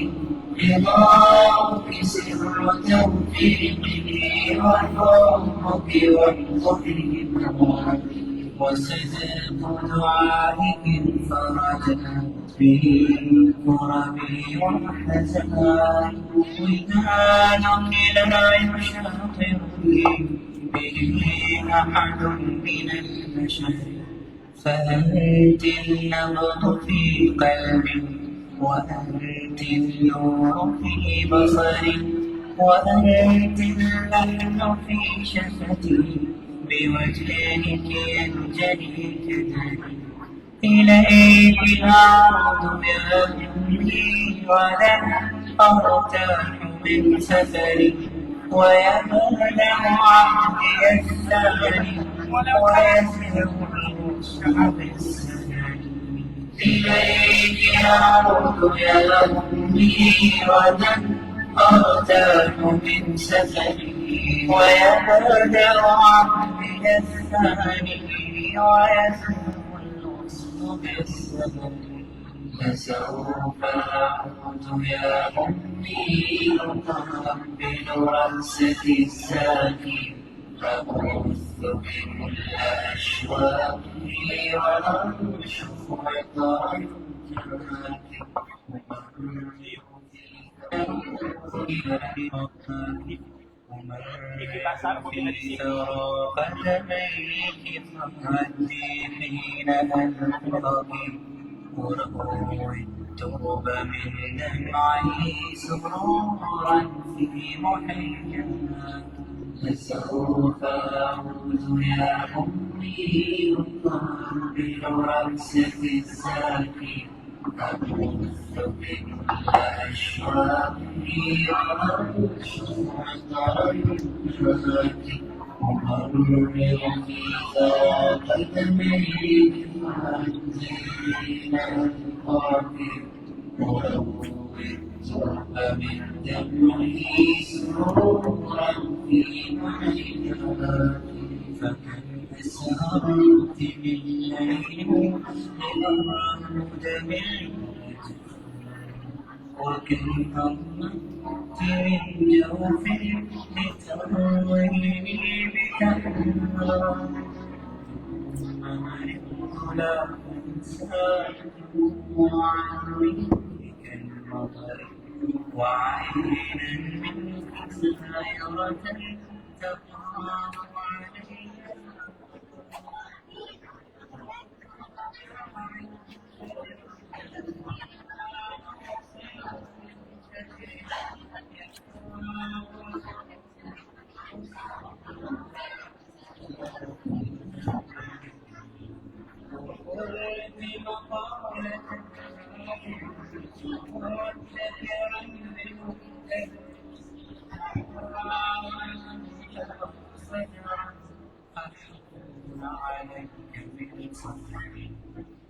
رضاك سر توفيقي وحبك والمحيط وصدق دعائك فرجت به كربي وحزني ودانك لا يشاطرني به أحد من البشر فأنت النبض في قلبي وأنت النور في بصري وأنت اللحن في شفتي بوجهك ينجلي كدري إليك أعود يا أمي ولن أرتاح من سفري ويبلغ عهدي الثاني ويسلم الشعب السناني إليك أعود يا أمي ولن أرتاح من سفري ويبدأ عهدي الثاني ويسلم الوصل بالسبب فسوف أعود يا أمي أقبل رأسك الساكن أبث بكل أشواقي وأنشف عطرياتك في ثرى قدميك فهدي حين ألقاك وروي الترب من دمعي سرورا في محياك فسوف أعود يا أمي أقبل رأسك الساكن أبث بكل أشواقي وأنشر عطرياتك أمرغ في ثرى قدميك فأنزلين ألقاك وروي الترب من دمعي سرورا في محياك فكم أسهرت بالليل لأرقد بالأجفان وكم أغمضت من جوفي لترويني بتحنان ثم مرضت لا أنسى دموعا منك القمر وعينا زائرة تقام عليها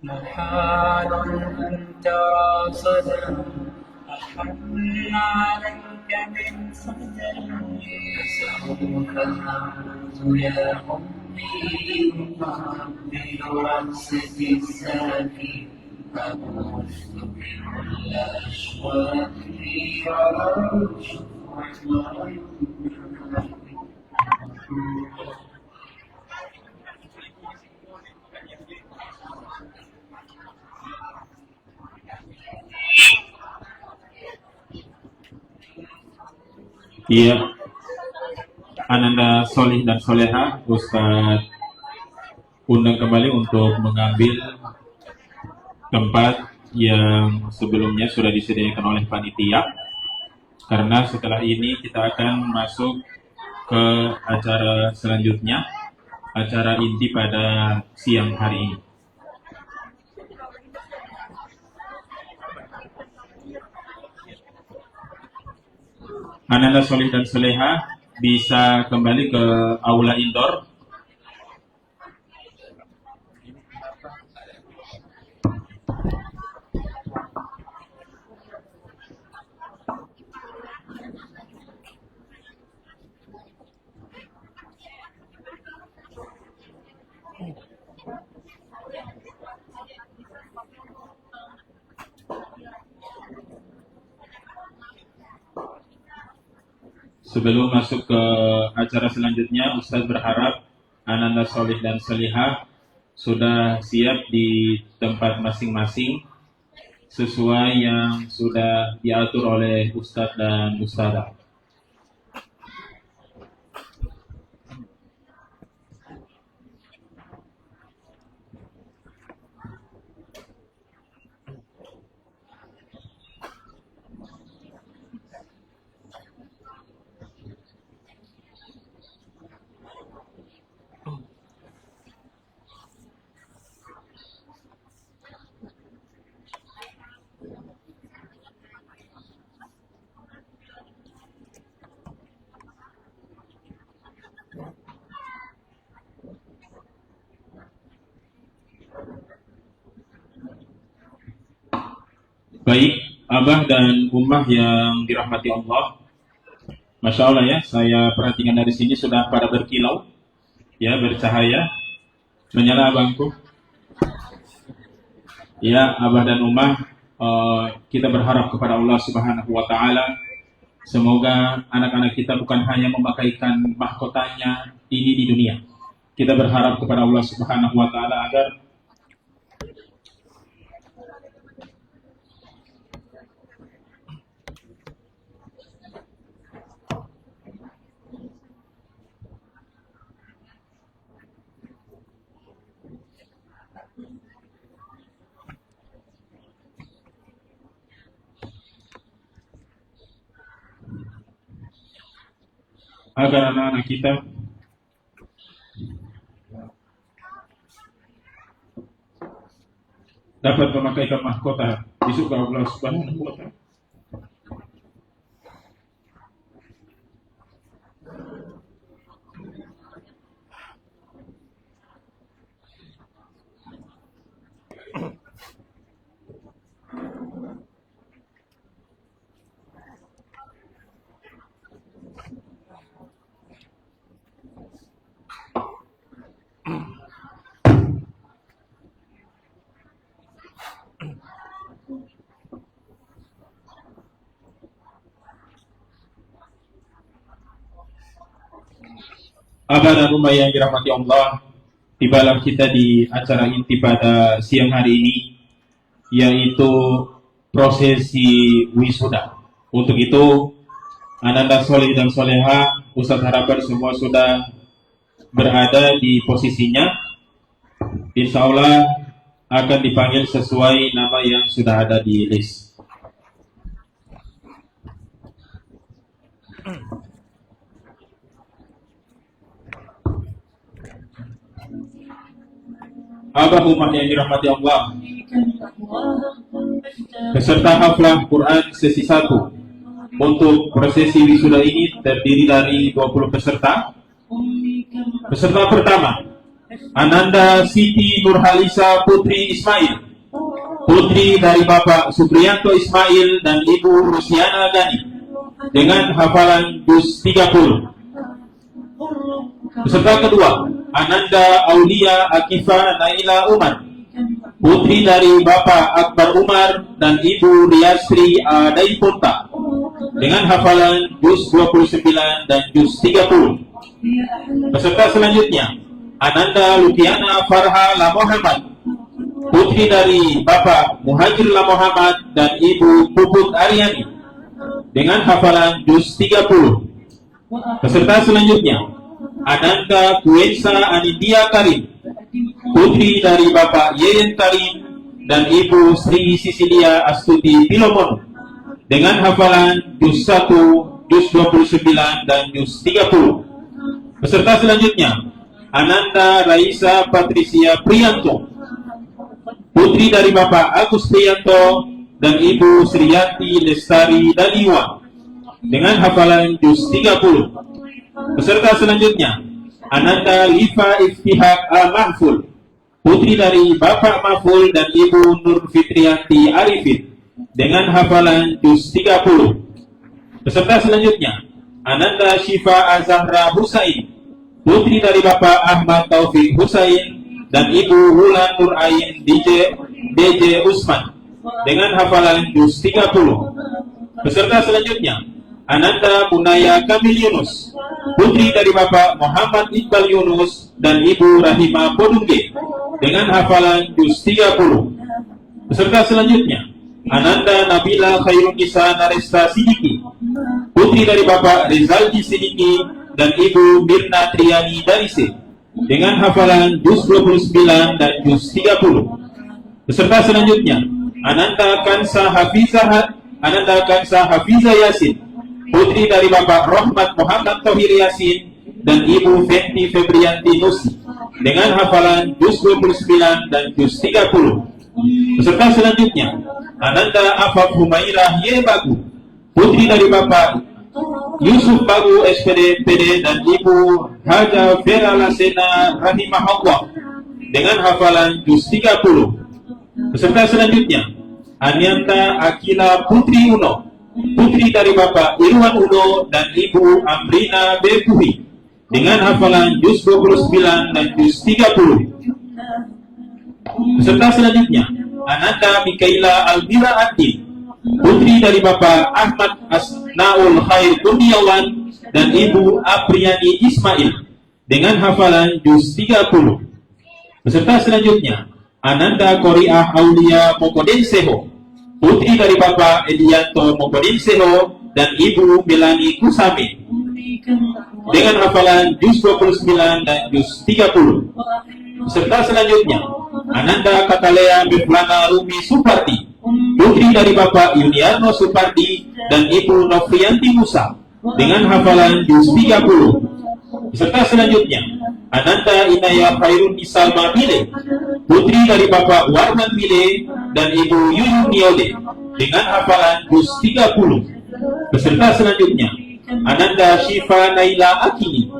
محال أن ترى صدى أحن عليك من صدري سوف أعود يا أمي أقبل رأسك الساكي أبوس بكل أشواقي وأرجو Iya, Ananda Solih dan Soleha, Ustadz undang kembali untuk mengambil tempat yang sebelumnya sudah disediakan oleh panitia. Karena setelah ini kita akan masuk ke acara selanjutnya, acara inti pada siang hari ini. Ananda Solih dan Soleha bisa kembali ke aula indoor. Sebelum masuk ke acara selanjutnya, Ustadz berharap Ananda Solih dan Soleha sudah siap di tempat masing-masing sesuai yang sudah diatur oleh Ustadz dan Ustadzah. Baik, Abah dan Ummah yang dirahmati Allah, Masya Allah ya, saya perhatikan dari sini sudah pada berkilau, ya, bercahaya, menyala abangku. Ya, Abah dan Ummah, kita berharap kepada Allah Subhanahu Wa Taala, semoga anak-anak kita bukan hanya memakaikan mahkotanya ini di dunia. Kita berharap kepada Allah Subhanahu Wa Taala agar anak-anak kita dapat memakaikan mahkota di surga Allah Subhanahu wa Ta'ala. Abah dan Ummah yang dirahmati Allah, tibalah kita di acara inti pada siang hari ini, yaitu prosesi wisuda. Untuk itu, Ananda Soleh dan Soleha, Ustaz harapan semua sudah berada di posisinya. Insya Allah akan dipanggil sesuai nama yang sudah ada di list. Abah umat yang dirahmati Allah, peserta haflah Quran sesi 1 untuk prosesi wisuda ini terdiri dari 20 peserta. Peserta pertama, Ananda Siti Nurhalisa Putri Ismail, putri dari Bapak Supriyanto Ismail dan Ibu Rusiana Gani, dengan hafalan juz 30. Peserta kedua, Ananda Aulia Akifa Naila Umar, putri dari Bapak Akbar Umar dan Ibu Riasri Adaipunta, dengan hafalan juz 29 dan juz 30. Peserta selanjutnya, Ananda Lukiana Farha La Muhammad, putri dari Bapak Muhajir La Muhammad dan Ibu Puput Aryani, dengan hafalan juz 30. Peserta selanjutnya, Ananda Kuensa Anindya Karim, putri dari Bapak Yeyen Karim dan Ibu Sri Sisilia Astuti Pilomon, dengan hafalan juz 1, juz 29 dan juz 30. Peserta selanjutnya, Ananda Raisa Patricia Priyanto, putri dari Bapak Agus Priyanto dan Ibu Sriyanti Lestari Daniwa, dengan hafalan juz 30. Peserta selanjutnya, Ananda Lifa Iftihak Al-Mahful, putri dari Bapak Mahful dan Ibu Nur Fitriyanti Arifin, dengan hafalan juz 30. Peserta selanjutnya, Ananda Syifa Azahra Husain, putri dari Bapak Ahmad Taufik Husain dan Ibu Wulan Nur Ain DJ Usman, dengan hafalan juz 30. Peserta selanjutnya, Ananda Munaya Kamil Yunus, putri dari Bapak Muhammad Iqbal Yunus dan Ibu Rahima Bodungge, dengan hafalan juz 30. Peserta selanjutnya, Ananda Nabila Khairunisa Naresta Sidiki, putri dari Bapak Rizaldi Sidiki dan Ibu Mirna Triani Darise, dengan hafalan juz 29 dan juz 30. Peserta selanjutnya, Ananda Kansa Hafiza Yasin, putri dari Bapak Rahmat Muhammad Tohir Yasin dan Ibu Fenti Febrianti Nusi, dengan hafalan juz 29 dan juz 30. Peserta selanjutnya, Ananda Afaf Humairah Yebagu, putri dari Bapak Yusuf Bagu SPD PD dan Ibu Haja Vera Lasena Rahimahullah, dengan hafalan juz 30. Peserta selanjutnya, Anyanta Akila Putri Uno, putri dari Bapak Irwan Uno dan Ibu Amrina Bebuhi, dengan hafalan juz 29 dan juz 30. Peserta selanjutnya, Ananda Mikaila Almira Ati, putri dari Bapak Ahmad Asnaul Khair Kurniawan dan Ibu Apriani Ismail, dengan hafalan juz 30. Peserta selanjutnya, Ananda Koriah Aulia Mokodenseho, putri dari Bapak Edianto Mokodenseho dan Ibu Melani Kusame, dengan hafalan juz 29 dan juz 30. Peserta selanjutnya, Ananda Katalea Miflana Rumi Supardi, putri dari Bapak Yuniarno Supardi dan Ibu Nofrianti Musa, dengan hafalan juz 30. Peserta selanjutnya, Ananda Inaya Khairun Isalma Mile, putri dari Bapak Warman Mile dan Ibu Yuyun Niole, dengan hafalan juz 30. Peserta selanjutnya, Ananda Syifa Naila Akili,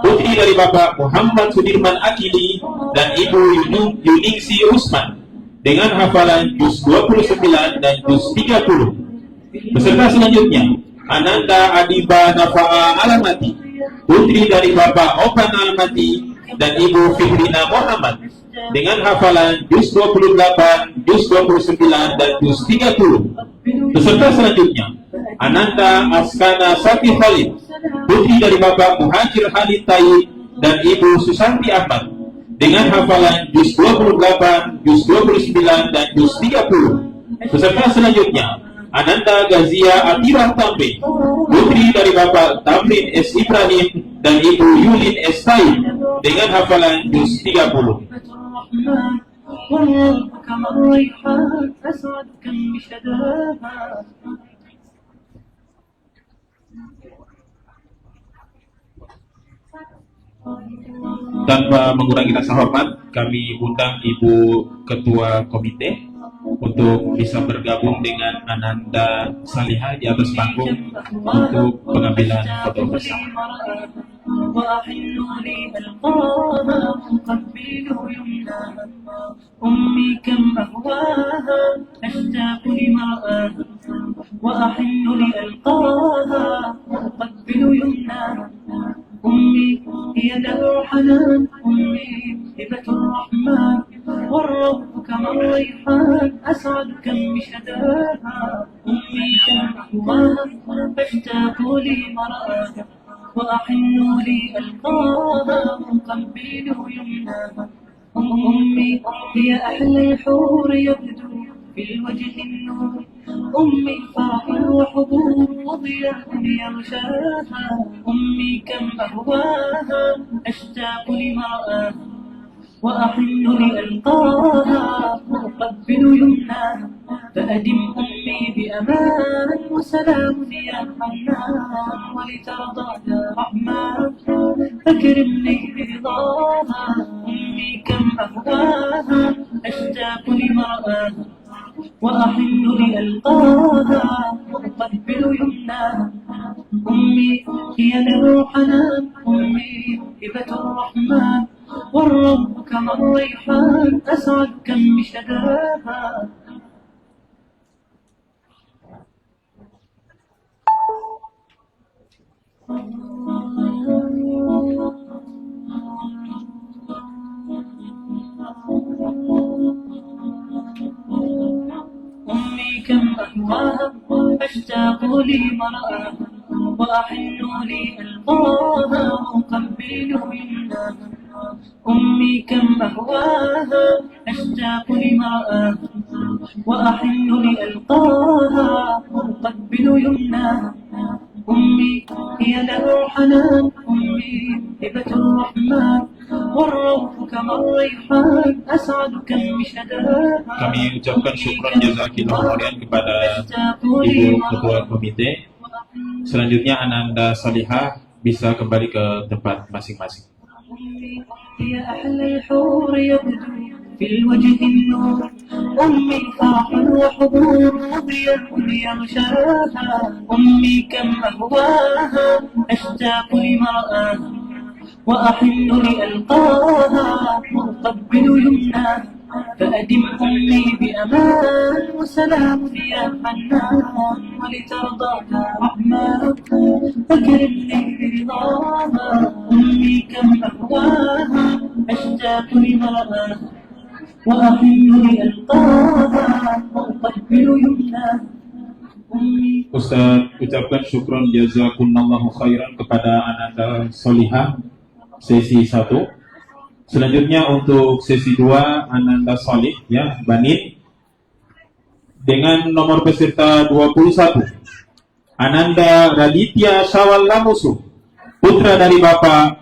putri dari Bapak Muhammad Sudirman Akili dan Ibu Yuningsi Usman, dengan hafalan juz 29 dan juz 30. Peserta selanjutnya, Ananda Adiba Nafa'a Alamati, putri dari Bapak Opan Alamati dan Ibu Fihrina Muhammad, dengan hafalan juz 28, juz 29 dan juz 30. Peserta selanjutnya, Ananda Askana Safi Khalid, putri dari Bapak Muhajir Khalid Tayyib dan Ibu Susanti Ahmad, dengan hafalan juz 28, juz 29 dan juz 30. Peserta selanjutnya, Ananda Gazia Atirah Tamrin, putri dari Bapak Tamrin S. Ibrahim dan Ibu Yulin S. Taib, dengan hafalan juz 30. Tanpa mengurangi rasa hormat, kami undang Ibu Ketua Komite untuk bisa bergabung dengan Ananda Salihah di atas panggung untuk pengambilan foto bersama. أمي هي دار الحنان أمي هبة الرحمن والروح كما الريحان أسعد كم بشداها أمي كم أهواها فاشتاق لي مرآها وأحن لي ألقاها أقبل يمناها أمي هي أحلى الحور يبدو في الوجه النور أمي فرح وحضور وضياء يغشاها أمي كم أهواها أشتاق لمرآها وأحن لألقاها وأقبل يمناها فأدم أمي بأمان وسلام يا حنان ولترضى يا رحمن أكرمني برضاها أمي كم أهواها أشتاق لمرآها وأحن لألقاها وأقبل يمناها أمي هي دار الحنان أمي هبة الرحمن والرب كما الريحان أسعد كم بشداها أمي كم أهواها أشتاق لي مرآها وأحن لي ألقاها وأقبل يمناها أمي كم أهواها أشتاق لمرآها وأحن لألقاها وأقبل يمناها أمي هي دار الحنان أمي هبة الرحمن والروح كما الريحان أسعد كم بشداها. Kami ucapkan syukran jazakillah khairan kepada Ibu Ketua Komite. Selanjutnya Ananda Salihah bisa kembali ke tempat masing-masing. هي أحلى الحور يبدو في الوجه النور أمي فرح وحضور وضياء يغشاها أمي كم أهواها أشتاق لمرآها وأحن لألقاها وأقبل يمناها فأدم أمي بأمان وسلام يا حنان ولترضى يا رحمن أكرمني برضاها أمي كم أهواها أشتاق لمرآها وأحن لألقاها وأقبل يمناها. Ustaz ucapkan syukron jazakumullahu khairan kepada Ananda Salihah sesi 1. Selanjutnya untuk sesi 2 Ananda Salih ya Banin dengan nomor peserta 21 Ananda Raditya Syawal Lamusu, putra dari Bapak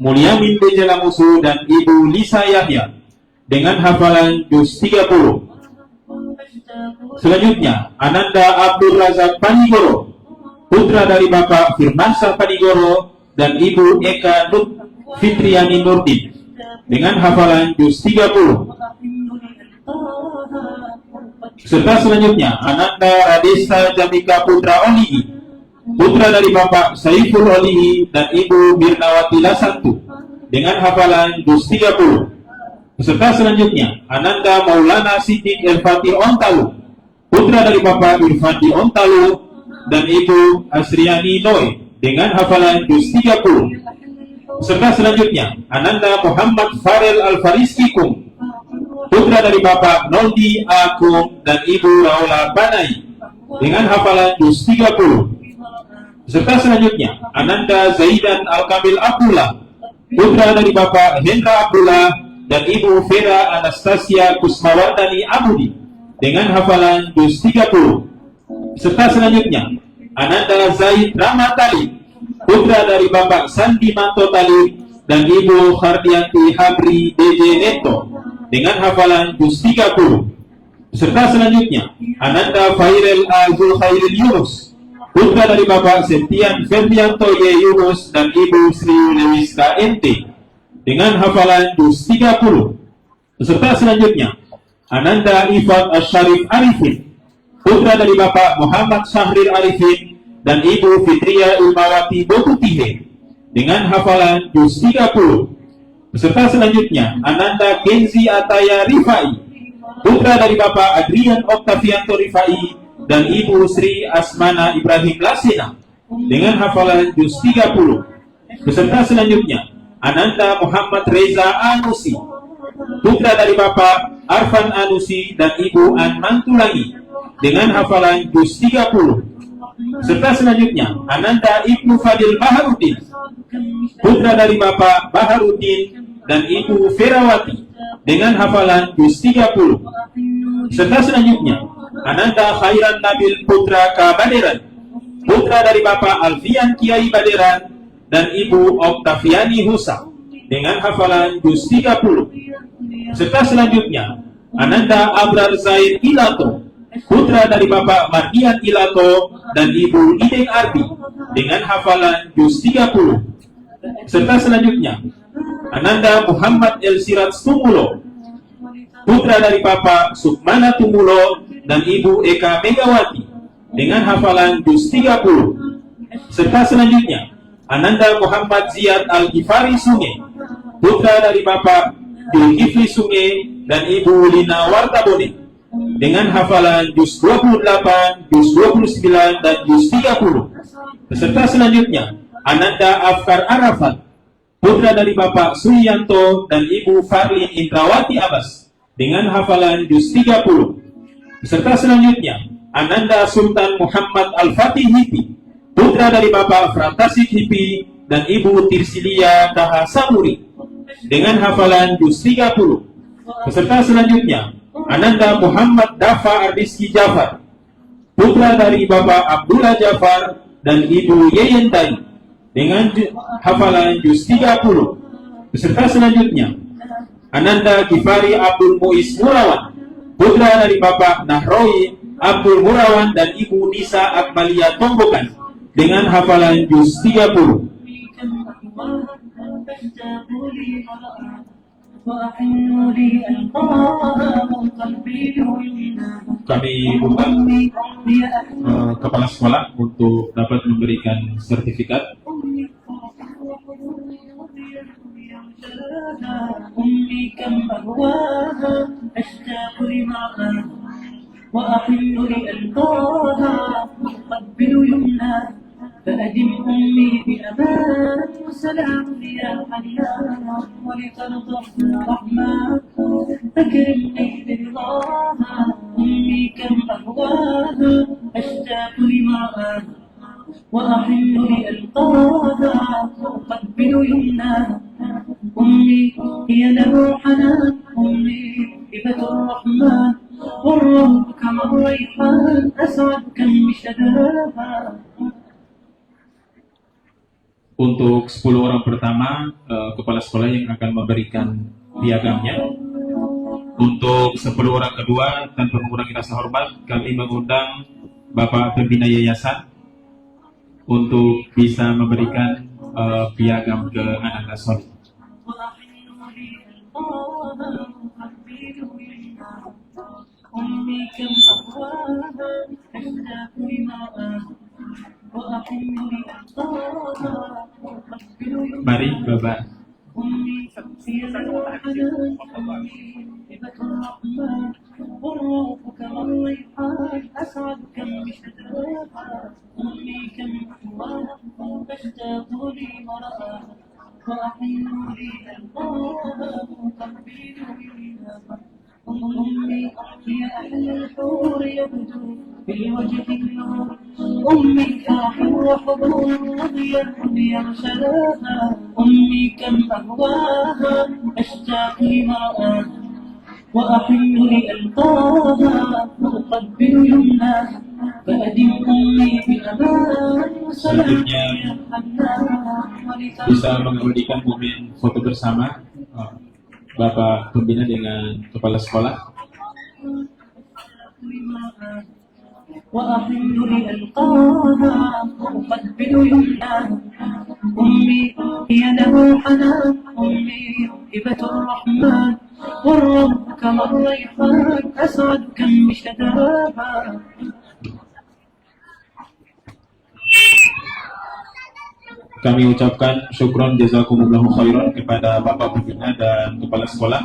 Mulyamin Beja Lamusu dan Ibu Lisa Yahya dengan hafalan juz 30. Selanjutnya Ananda Abdul Razak Panigoro, putra dari Bapak Firmansyah Panigoro dan Ibu Eka Nur Fitriani Nurdin dengan hafalan juz 30. Serta selanjutnya Ananda Radesta Jamika Putra Olihi, putra dari Bapak Saiful Olihi dan Ibu Mirnawati Lasantu dengan hafalan juz 30. Peserta selanjutnya Ananda Maulana Siddiq El-Fatih Ontalu, putra dari Bapak Irfandi Ontalu dan Ibu Asriani Noe dengan hafalan juz 30. Peserta selanjutnya Ananda Muhammad Farel Al-Fariski Kum, putra dari Bapak Noldi Akum dan Ibu Raula Banai dengan hafalan juz 30. Peserta selanjutnya Ananda Zaidan Al-Kamil Abdullah, putra dari Bapak Hendra Abdullah dan Ibu Vera Anastasia Kusmawardani Abudi dengan hafalan juz 30. Serta selanjutnya Ananda Zaid Rahmat Talib, putra dari Bapak Sandi Manto Talib dan Ibu Khardianti Habri DJ Neto, dengan hafalan juz 30. Serta selanjutnya Ananda Fairel Azul Khairil Yunus, putra dari Bapak Septian Ferdianto Y. Yunus dan Ibu Sri Lewiska NT, dengan hafalan juz 30. Serta selanjutnya Ananda Ifat Asharif Arifin, putra dari Bapak Muhammad Syahrir Arifin dan Ibu Fitria Ilmawati Bokutihe, dengan hafalan juz 30. Peserta selanjutnya Ananda Kenzi Ataya Rifai, putra dari Bapak Adrian Octavianto Rifai dan Ibu Sri Asmana Ibrahim Lasina, dengan hafalan juz 30. Peserta selanjutnya Ananda Muhammad Reza Anusi, putra dari Bapak Arfan Anusi dan Ibu An Mantulangi, dengan hafalan juz 30. Serta selanjutnya Ananda Ibnu Fadil Baharudin, putra dari Bapak Baharudin dan Ibu Ferawati, dengan hafalan juz 30. Serta selanjutnya Ananda Khairan Nabil Putra K. Baderan, putra dari Bapak Alfian Kiai Baderan dan Ibu Oktaviani Husa, dengan hafalan juz 30. Serta selanjutnya Ananda Abrar Zaid Ilato, putra dari Bapak Mardian Ilato dan Ibu Ideng Ardi, dengan hafalan juz 30. Serta selanjutnya Ananda Muhammad El Sirat Tumulo, putra dari Bapak Sukmana Tumulo dan Ibu Eka Megawati, dengan hafalan juz 30. Serta selanjutnya Ananda Muhammad Ziyad Al-Ghifari Sungai, putra dari Bapak Zulkifli Sungai dan Ibu Lina Wartabone, dengan hafalan juz 28, juz 29 dan juz 30. Peserta selanjutnya Ananda Afkar Arafat, putra dari Bapak Suyanto dan Ibu Farlin Indrawati Abbas, dengan hafalan juz 30. Peserta selanjutnya Ananda Sultan Muhammad Al-Fatih Hipi, putra dari Bapak Fratasik Hipi dan Ibu Tirsilia Daha Samuri, dengan hafalan juz 30. Peserta selanjutnya Ananda Muhammad Dafa Ardiski Jafar, putra dari Bapak Abdullah Jafar dan Ibu Yeyen Tani, dengan hafalan juz 30. Peserta selanjutnya Ananda Gifari Abdul Muiz Murawan, putra dari Bapak Nahroi Abdul Murawan dan Ibu Nisa Akmalia Tombokan, dengan hafalan juz 30. Kami undang kepala sekolah untuk dapat memberikan sertifikat. فأدم أمي بأمان وسلام يا حنان ولترضى الرحمن أكرمني برضاها أمي كم أهواها أشتاق لمعاها وأحن لألقاها أقبل يمناها أمي هي له حنان أمي هبة الرحمن والروح كما الريحان أسعد كم بشداها. Untuk 10 orang pertama, kepala sekolah yang akan memberikan piagamnya. Untuk 10 orang kedua, tanpa mengurangi rasa hormat, kami mengundang Bapak Pembina Yayasan untuk bisa memberikan piagam ke anak asuh. Mari Bapak. أمي هي أحلى الحور يبدو في وجه النور أمي فرح وحضور وضياء يغشاها أمي كم أهواها أشتاق لمرآها وأحن لألقاها وأقبل يمناها فأدم أمي بأمان وسلام Selanjutnya يا حنان bisa mengabadikan momen foto bersama Bapak Pembina dengan Kepala Sekolah. وأحن لألقاها وأقبل يمناها أمي هي له حنان أمي هبة الرحمن والرب كما الريحان أسعد كم بشتاها. Kami ucapkan syukron jazakumullahu khairan kepada Bapak Pembina dan Kepala Sekolah.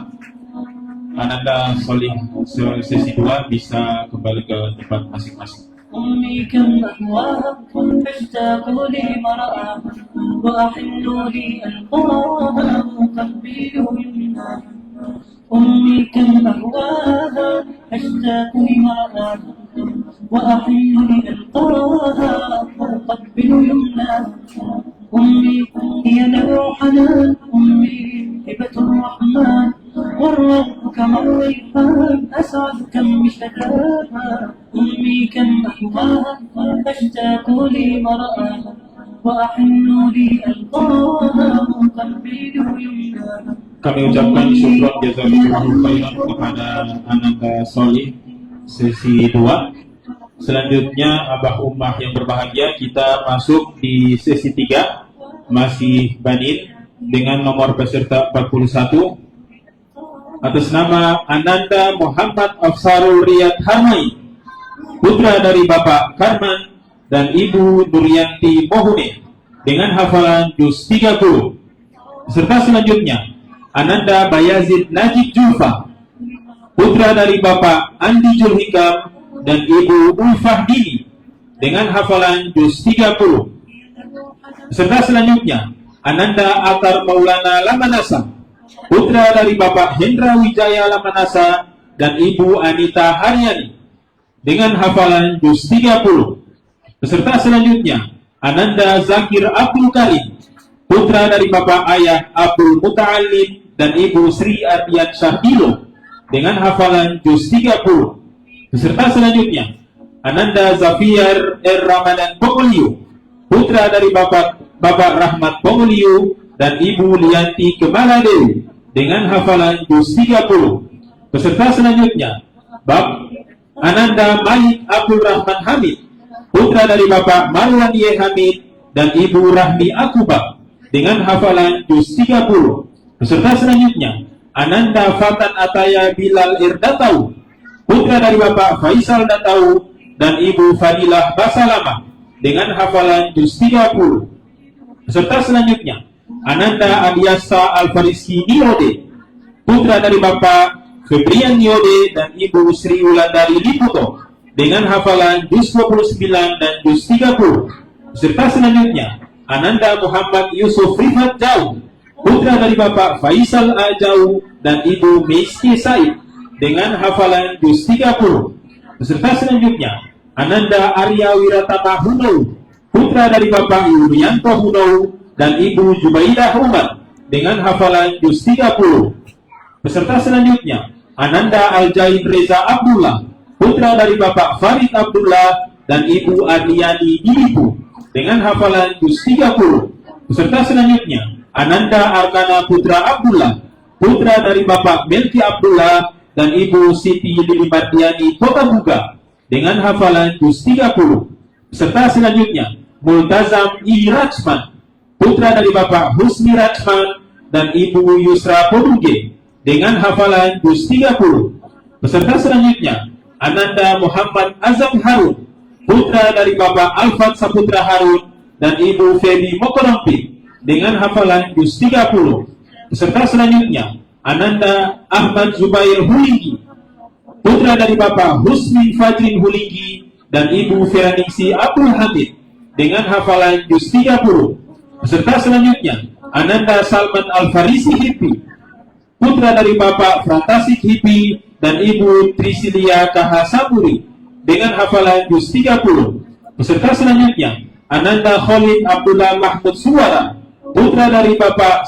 Ananda Solih sesi 2 bisa kembali ke tempat masing-masing. أمي كم أهواها أشتاق لمرآها وأحن لي ألقاها وقلبي يمناها أمي كم أهواها أشتاق لمرآها وأحن لي ألقاها وقلبي يمناها أمي هي له حنان أمي هبة الرحمن والرب كما الريحان أسعد كم اشتكاها أمي كم أحواها أشتاق لمرآها وأحن لي ألقاها وقلبي يمناها. Kami ucapkan syukron jazakumullahu khairan kepada Ananda Solih sesi 2. Selanjutnya Abah Ummah yang berbahagia, kita masuk di sesi 3, masih Banin dengan nomor peserta 41 atas nama Ananda Muhammad Afsarul Riyad Harmai, putra dari Bapak Karman dan Ibu Duryanti Mohune, dengan hafalan juz 30. Serta selanjutnya Ananda Bayazid Najib Julfa, putra dari Bapak Andi Julhikam dan Ibu Ulfah Dini, dengan hafalan juz 30. Serta selanjutnya Ananda Atar Maulana Lamanasa, putra dari Bapak Hendra Wijaya Lamanasa dan Ibu Anita Haryani, dengan hafalan juz 30. Peserta selanjutnya Ananda Zakir Abdul Karim, putra dari Bapak Ayah Abdul Muta'alim dan Ibu Sri Ardian Syahbilo, dengan hafalan juz 30. Peserta selanjutnya Ananda Zafiyar Ramadan Pongoliu, putra dari Bapak Rahmat Pongoliu dan Ibu Lianti Kemaladewi, dengan hafalan juz 30. Peserta selanjutnya Bab Ananda Malik Abdul Rahman Hamid, putra dari Bapak Marwan Ye Hamid dan Ibu Rahmi Akubah, dengan hafalan juz 30. Peserta selanjutnya Ananda Fatan Ataya Bilal Irdatau, putra dari Bapak Faisal Datau dan Ibu Fadilah Basalama, dengan hafalan juz 30. Peserta selanjutnya Ananda Adiasa Al-Fariski Niode, putra dari Bapak Febrian Niode dan Ibu Sri Wulandari Liputo, dengan hafalan juz 29 dan juz 30. Peserta selanjutnya Ananda Muhammad Yusuf Rifat Jau, putra dari Bapak Faisal Ajau dan Ibu Meiski Said, dengan hafalan juz 30. Peserta selanjutnya Ananda Arya Wiratama Hunou, putra dari Bapak Yulianto Hunou dan Ibu Jubaidah Umar, dengan hafalan juz 30. Peserta selanjutnya Ananda Aljain Reza Abdullah, putra dari Bapak Farid Abdullah dan Ibu Adliani Dilipu, dengan hafalan juz 30. Peserta selanjutnya Ananda Arkana Putra Abdullah, putra dari Bapak Melki Abdullah dan Ibu Siti Lilimardiani Kota Buga, dengan hafalan juz 30. Peserta selanjutnya Multazam I. Rajman, putra dari Bapak Husni Rajman dan Ibu Yusra Poduge, dengan hafalan juz 30. Peserta selanjutnya Ananda Muhammad Azam Harun, putra dari Bapak Alfat Saputra Harun dan Ibu Feby Mokorompit, dengan hafalan juz 30. Peserta selanjutnya Ananda Ahmad Zubair Huligi, putra dari Bapak Husni Fajrin Huligi dan Ibu Feraningsi Abdul Hamid, dengan hafalan juz 30. Peserta selanjutnya Ananda Salman Al-Farisi Hippi, putra dari Bapak Fratasik Hippi dan Ibu Trisilia Kahasaburi, dengan hafalan juz 30. Peserta selanjutnya Ananda Khalid Abdullah Mahmud Suara, putra dari Bapak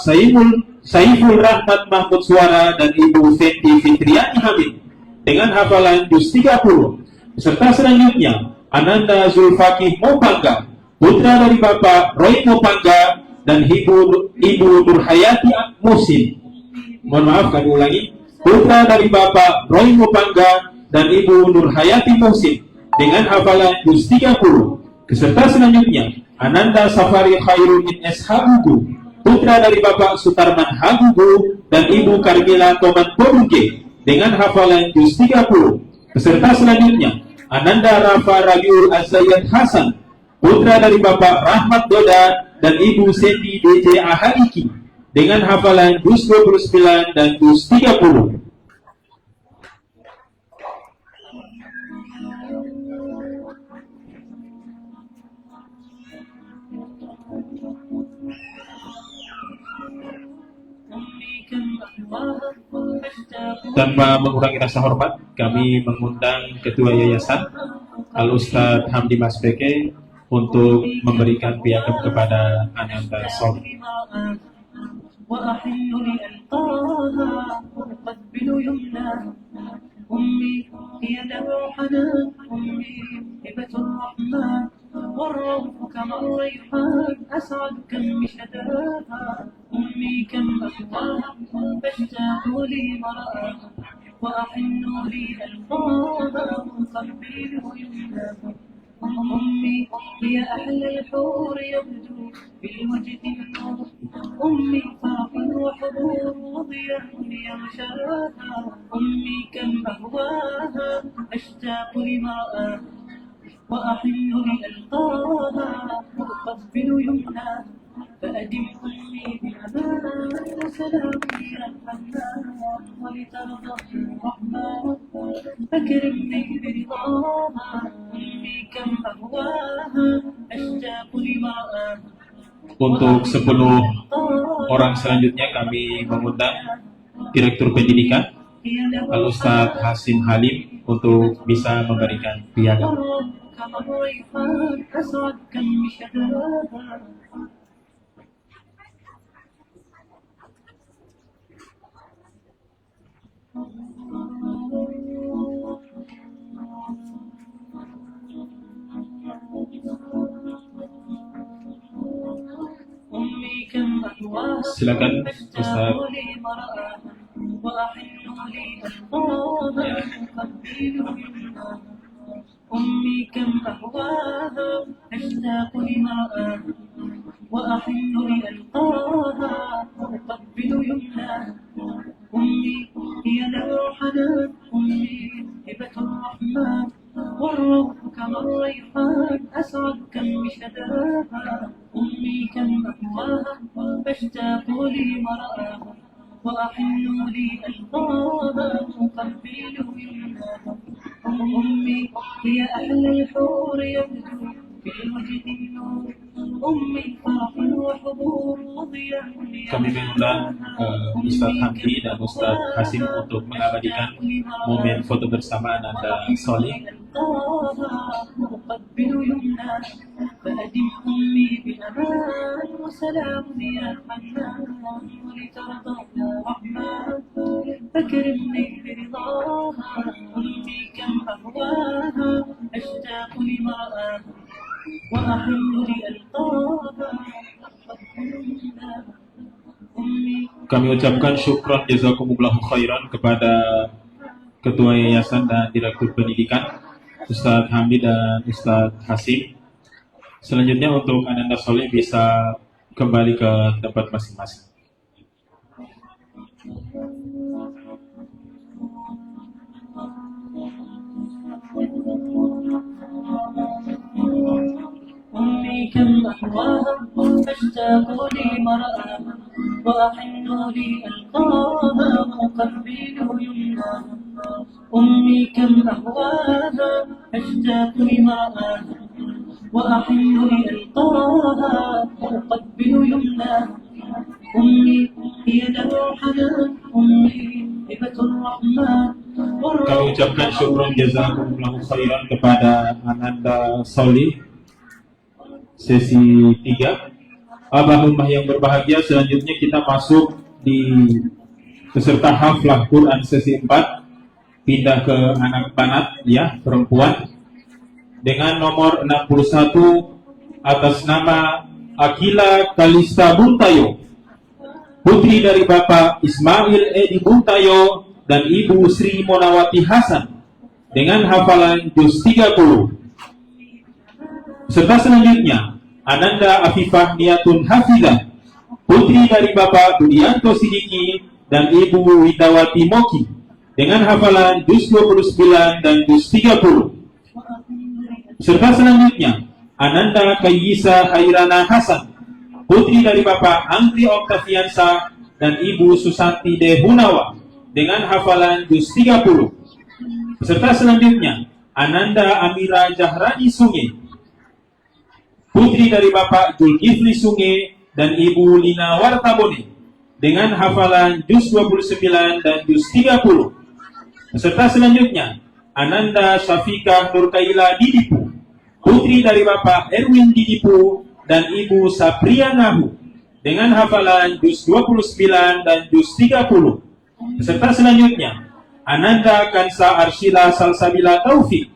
Saiful Rahmat Mahmud Suara dan Ibu Fenty Fitriani Hamid dengan hafalan juz 30. Peserta selanjutnya Ananda Zulfakih Mopangga, putra dari Bapak Roy Mopangga dan Ibu Nurhayati Musin. Mohon maaf, kami ulangi. Putra dari Bapak Roy Mopangga dan Ibu Nurhayati Musin dengan hafalan juz 30. Peserta selanjutnya Ananda Safari Khairuddin S. Hagugu, putra dari Bapak Sutarman Hagugu dan Ibu Karmila Toman Poduge dengan hafalan juz 30. Peserta selanjutnya Ananda Rafa Rabiul Azzayed Hasan, putra dari Bapak Rahmat Doda dan Ibu Sendi DJ Ahaliki dengan hafalan juz 29 dan juz 30. Tanpa mengurangi rasa hormat, kami mengundang Ketua Yayasan Al-Ustadz Hamdi Masbeke untuk memberikan piagam kepada Ananda Solih. وأحن لألقاها وأقبل يمناها أمي هي دمع حنان أمي هبة الرحمن والروح كما الريحان أسعد كم شداها أمي كم أحواها فاشتاق لي مرآها وأحن لي ألقاها وأقبل يمناها أمي هي أحلى الحور يبدو في الوجه النور أمي فرح وحضور وضياء يغشاها أمي كم أهواها أشتاق لمرآها وأحن لألقاها وأقبل يمناها فأدم أمي بأمان وسلامي الحنان ولترضى الرحمن فكرمني برضاها أمي كم أهواها أشتاق لمرآها. Untuk 10 orang selanjutnya kami mengundang Direktur Pendidikan Al-Ustadz Hasim Halim untuk bisa memberikan piagam. Silakan Ustaz. أمي كم أهواها أشتاق لمرآها وأحن لألقاها وأقبل يمناها أمي هي نور حنان أمي هبة الرحمن والروح كما الريحان أسعد كم شداها أمي كم أهواها فاشتاق لي مرآها وأحن لي ألقاها وأقبل يمناها أمي هي أحلى الحور يبدو في وجه النور أمي فرح وحضور وضياء. Kami mengundang Ustadz Hamdi dan Ustadz Hasim untuk mengabadikan momen foto bersama Ananda Solih. أقبل يمناها فأدم أمي بأمان وسلام يا حنان ولترضى يا رحمن فكرمني برضاها أمي كم أهواها أشتاق لمرآها وأحن لألقاها Kami ucapkan syukran jazakumullahu khairan kepada Ketua Yayasan dan Direktur Pendidikan Ustadz Hamdi dan Ustadz Hasim. Selanjutnya untuk Ananda Solih bisa kembali ke tempat masing-masing. أمي كم أحواها فاشتاق لي مرآها وأحن لي ألقاها وأقبل يمناها أمي كم أهواها أشتاق لمرآها وأحن لي ألقاها وأقبل يمناها أمي هي نور حنان أمي هبة الرحمن. Kami ucapkan syukran jazakumullahu khairan kepada Ananda Solih. Sesi 3. Abah Ummah yang berbahagia, selanjutnya kita masuk di peserta haflah Quran sesi 4 pindah ke anak banat ya perempuan dengan nomor 61 atas nama Akila Kalista Buntayo, putri dari Bapak Ismail Edi Buntayo dan Ibu Sri Monawati Hasan dengan hafalan juz 30. Serta selanjutnya Ananda Afifah Niatun Hafidah, putri dari Bapak Budianto Sidiki dan Ibu Widawati Moki dengan hafalan juz 29 dan juz 30. Serta selanjutnya Ananda Kayyisa Hairana Hasan, putri dari Bapak Angri Oktaviansa dan Ibu Susanti Dehunawa dengan hafalan juz 30. Peserta selanjutnya Ananda Amira Jahrani Sunge, putri dari Bapak Julkifli Sunge dan Ibu Lina Wartabone dengan hafalan juz 29 dan juz 30. Peserta selanjutnya Ananda Syafiqah Nurkaila Didipu, putri dari Bapak Erwin Didipu dan Ibu Sapria Ngahu dengan hafalan juz 29 dan juz 30. Peserta selanjutnya Ananda Kansa Arsyila Salsabila Taufik,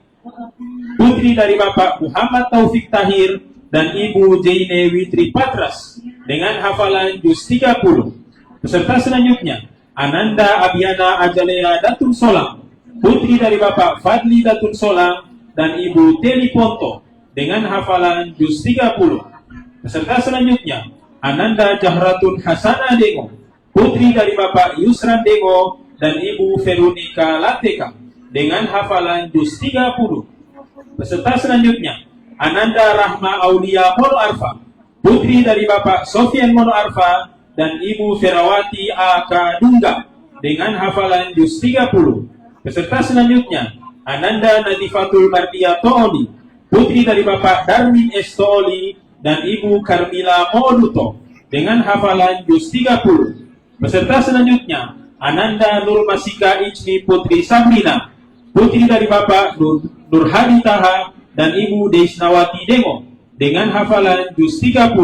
putri dari Bapak Muhammad Taufik Tahir dan Ibu Jaine Witri Patras dengan hafalan juz 30. Peserta selanjutnya Ananda Abiana Ajalea Datun Solang, putri dari Bapak Fadli Datun Solang dan Ibu Teli Ponto dengan hafalan juz 30. Peserta selanjutnya Ananda Jahratun Hasana Dengo, putri dari Bapak Yusran Dengo dan Ibu Veronica Lateka dengan hafalan juz 30. Peserta selanjutnya Ananda Rahma Aulia Mono Arfa, putri dari Bapak Sofian Mono Arfa dan Ibu Ferawati A.K. Dungga dengan hafalan juz 30. Peserta selanjutnya Ananda Nadifatul Mardia Tooli, putri dari Bapak Darmin S. Tooli dan Ibu Karmila Moduto dengan hafalan juz 30. Peserta selanjutnya Ananda Nur Masika Ijni Putri Sabrina, putri dari Bapak Nurhadi Taha dan Ibu Desnawati Demo dengan hafalan juz 30.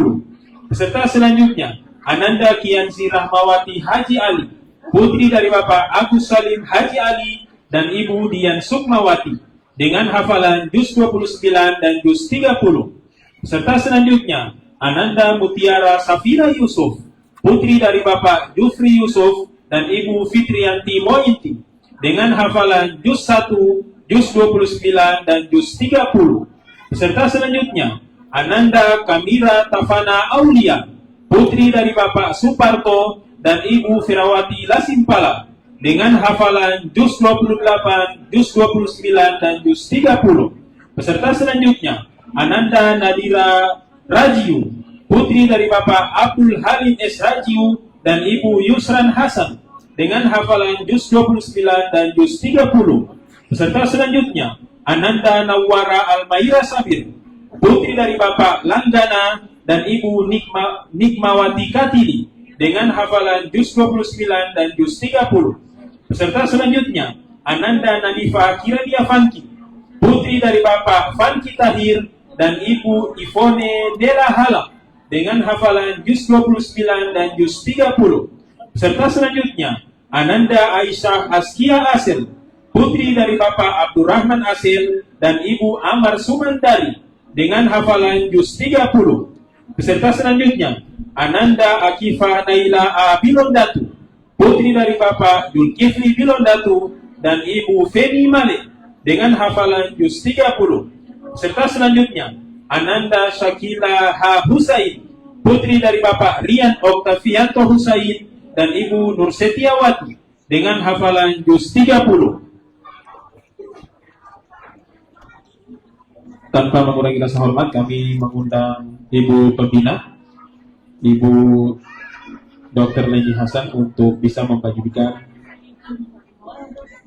Peserta selanjutnya Ananda Kiansi Rahmawati Haji Ali, putri dari Bapak Agus Salim Haji Ali dan Ibu Dian Sukmawati dengan hafalan juz 29 dan juz 30. Peserta selanjutnya Ananda Mutiara Safira Yusuf, putri dari Bapak Jufri Yusuf dan Ibu Fitrianti Mointi dengan hafalan juz 1, juz 29 dan juz 30. Peserta selanjutnya Ananda Kamira Tafana Aulia, putri dari Bapak Suparto dan Ibu Firawati Lasimpala dengan hafalan juz 28, juz 29 dan juz 30. Peserta selanjutnya Ananda Nadira Rajiu, putri dari Bapak Abdul Halim S. Rajiu dan Ibu Yusran Hasan dengan hafalan juz 29 dan juz 30. Peserta selanjutnya Ananda Nawara Almaira Sabir, putri dari Bapak Langgana dan Ibu Nikmawati Katili dengan hafalan juz 29 dan juz 30. Peserta selanjutnya Ananda Nadifa Kiradia Fanki, putri dari Bapak Fanki Tahir dan Ibu Ivone Dera Halak dengan hafalan juz 29 dan juz 30. Peserta selanjutnya Ananda Aisyah Askia Asel, putri dari Bapak Abdurrahman Asel dan Ibu Amar Sumandari dengan hafalan juz 30. Peserta selanjutnya Ananda Akifah Naila A. Bilondatu, putri dari Bapak Julkifli Bilondatu dan Ibu Feni Malik dengan hafalan juz 30. Peserta selanjutnya Ananda Syakila H. Husain, putri dari Bapak Rian Oktavianto Husain dan Ibu Nur Setiawati dengan hafalan juz 30. Tanpa mengurangi rasa hormat, kami mengundang Ibu Pembina, Ibu Dr. Leni Hasan untuk bisa membagikan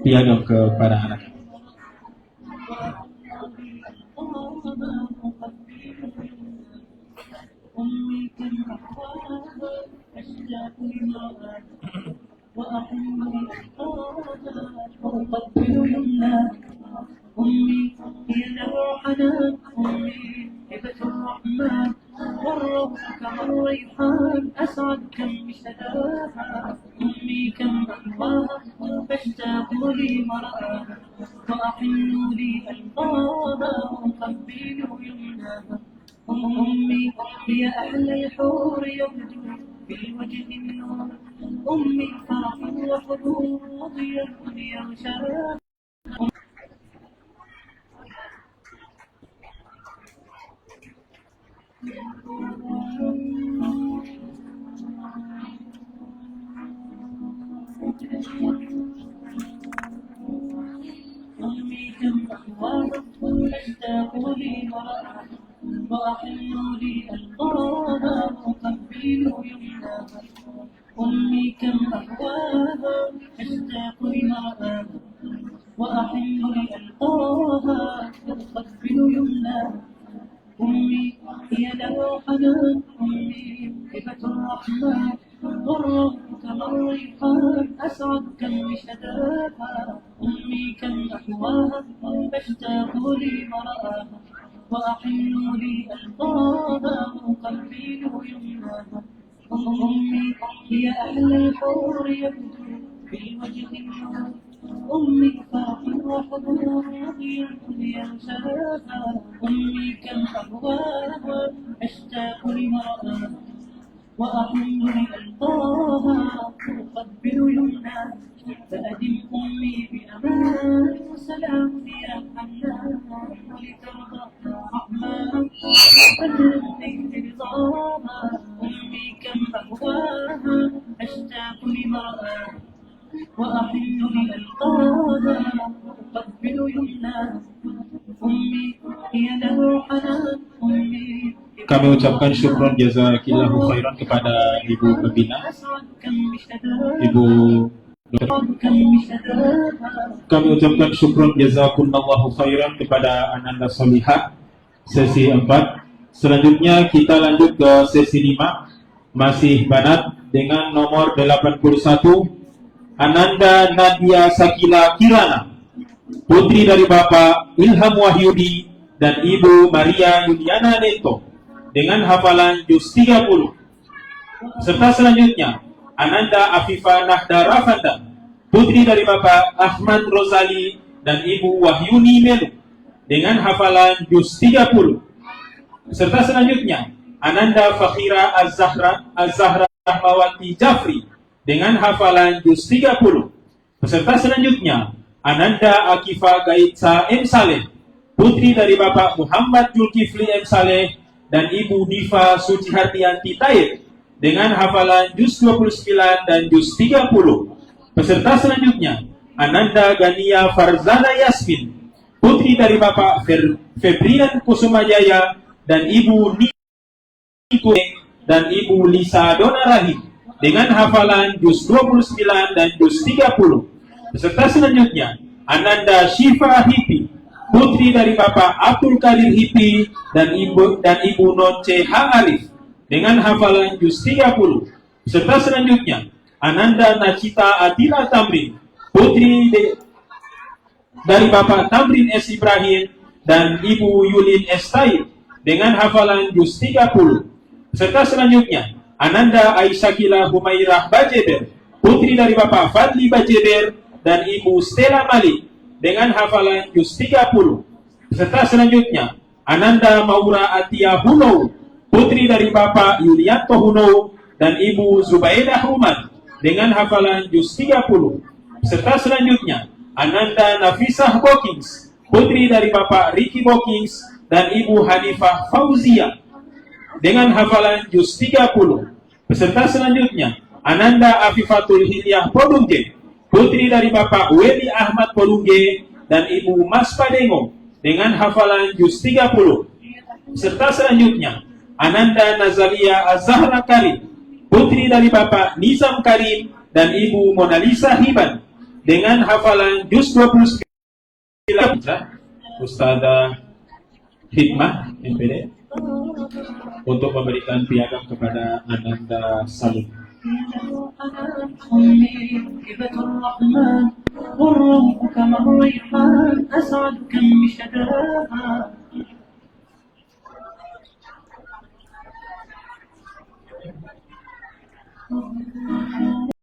piagam kepada anak. أمي هي نور حنان أمي هبة الرحمن والروح كما الريحان أسعد كم بشداها أمي كم أهواها فاشتاق لي مرآها وأحن لي ألقاها وأقبل يمناها أمي هي أحلى الحور يبدو في وجه النور أمي فرح وحظوظ يغشاها أمي كم أهواها فاشتاق لي مرآها وأحن لي ألقاها وأقبل يمناها أمي كم أهواها أشتاق لمرآها وأحن لألقاها وأقبل يمناها أمي هي له حنان أمي هبة الرحمن والروح كما الريحان أسعد كم بشداها أمي كم أهواها أشتاق لمرآها وأحن لي ألقاها وأقبل يمناها أمي هي أحلى الحور يبدو في وجه النور أمي فرح وحضور يغشاها أمي كم أهواها أشتاق لمرآها وأحن لألقاها وأقبل يمناها فأدم أمي بأمان وسلام يا حنان ولترضى الرحمن فجنتي برضاها أمي كم أهواها أشتاق لمرآها وأحن لألقاها وأقبل يمناها أمي هي له حنان أمي. Kami ucapkan syukron jazakillahu khairan kepada Ibu Pembina, Ibu Dokter. Kami ucapkan syukron jazakumullahu khairan kepada Ananda Solihah sesi 4. Selanjutnya kita lanjut ke sesi 5, masih banat dengan nomor 81, Ananda Nadia Sakila Kirana, putri dari Bapak Ilham Wahyudi dan Ibu Maria Yuliana Neto, dengan hafalan juz 30. Serta selanjutnya Ananda Afifah Nahda Rafanda, putri dari Bapak Ahmad Rozali dan Ibu Wahyuni Melu, dengan hafalan juz 30. Serta selanjutnya Ananda Fakhira Az-Zahra Rahmawati Jafri, dengan hafalan juz 30. Peserta selanjutnya Ananda Akifah Gaitsa M. Saleh, putri dari Bapak Muhammad Julkifli M. Saleh dan Ibu Diva Sucihartianti Taib, dengan hafalan juz 29 dan juz 30. Peserta selanjutnya Ananda Gania Farzana Yasmin, putri dari Bapak Febrian Kusumajaya dan Ibu Niko dan Ibu Lisa Dona Rahim, dengan hafalan juz 29 dan juz 30. Peserta selanjutnya Ananda Syifa Hipi, putri dari Bapak Abdul Kadir Hipi dan Ibu Nonce H. Arif, dengan hafalan juz 30. Peserta selanjutnya Ananda Nachita Adila Tamrin, putri dari Bapak Tamrin S. Ibrahim dan Ibu Yulin S. Taib, dengan hafalan juz 30. Peserta selanjutnya Ananda Aisyakila Humairah Bajeber, putri dari Bapak Fadli Bajeber dan Ibu Stella Malik, dengan hafalan juz 30. Peserta selanjutnya Ananda Maura Atia Huno, putri dari Bapak Yulianto Huno dan Ibu Zubaidah Umar, dengan hafalan juz 30. Peserta selanjutnya Ananda Nafisah Bokings, putri dari Bapak Riki Bokings dan Ibu Hanifah Fauzia, dengan hafalan juz 30. Peserta selanjutnya Ananda Afifatul Hilyah Podungge, putri dari Bapak Weli Ahmad Podungge dan Ibu Mas Padengo, dengan hafalan juz 30. Peserta selanjutnya Ananda Nazalia Az-Zahra Karim, putri dari Bapak Nizam Karim dan Ibu Monalisa Hiban, dengan hafalan juz 29. Ustazah Hikmah MPD untuk memberikan piagam kepada Ananda Salim. والروح كما الريحان أسعد كم بشداها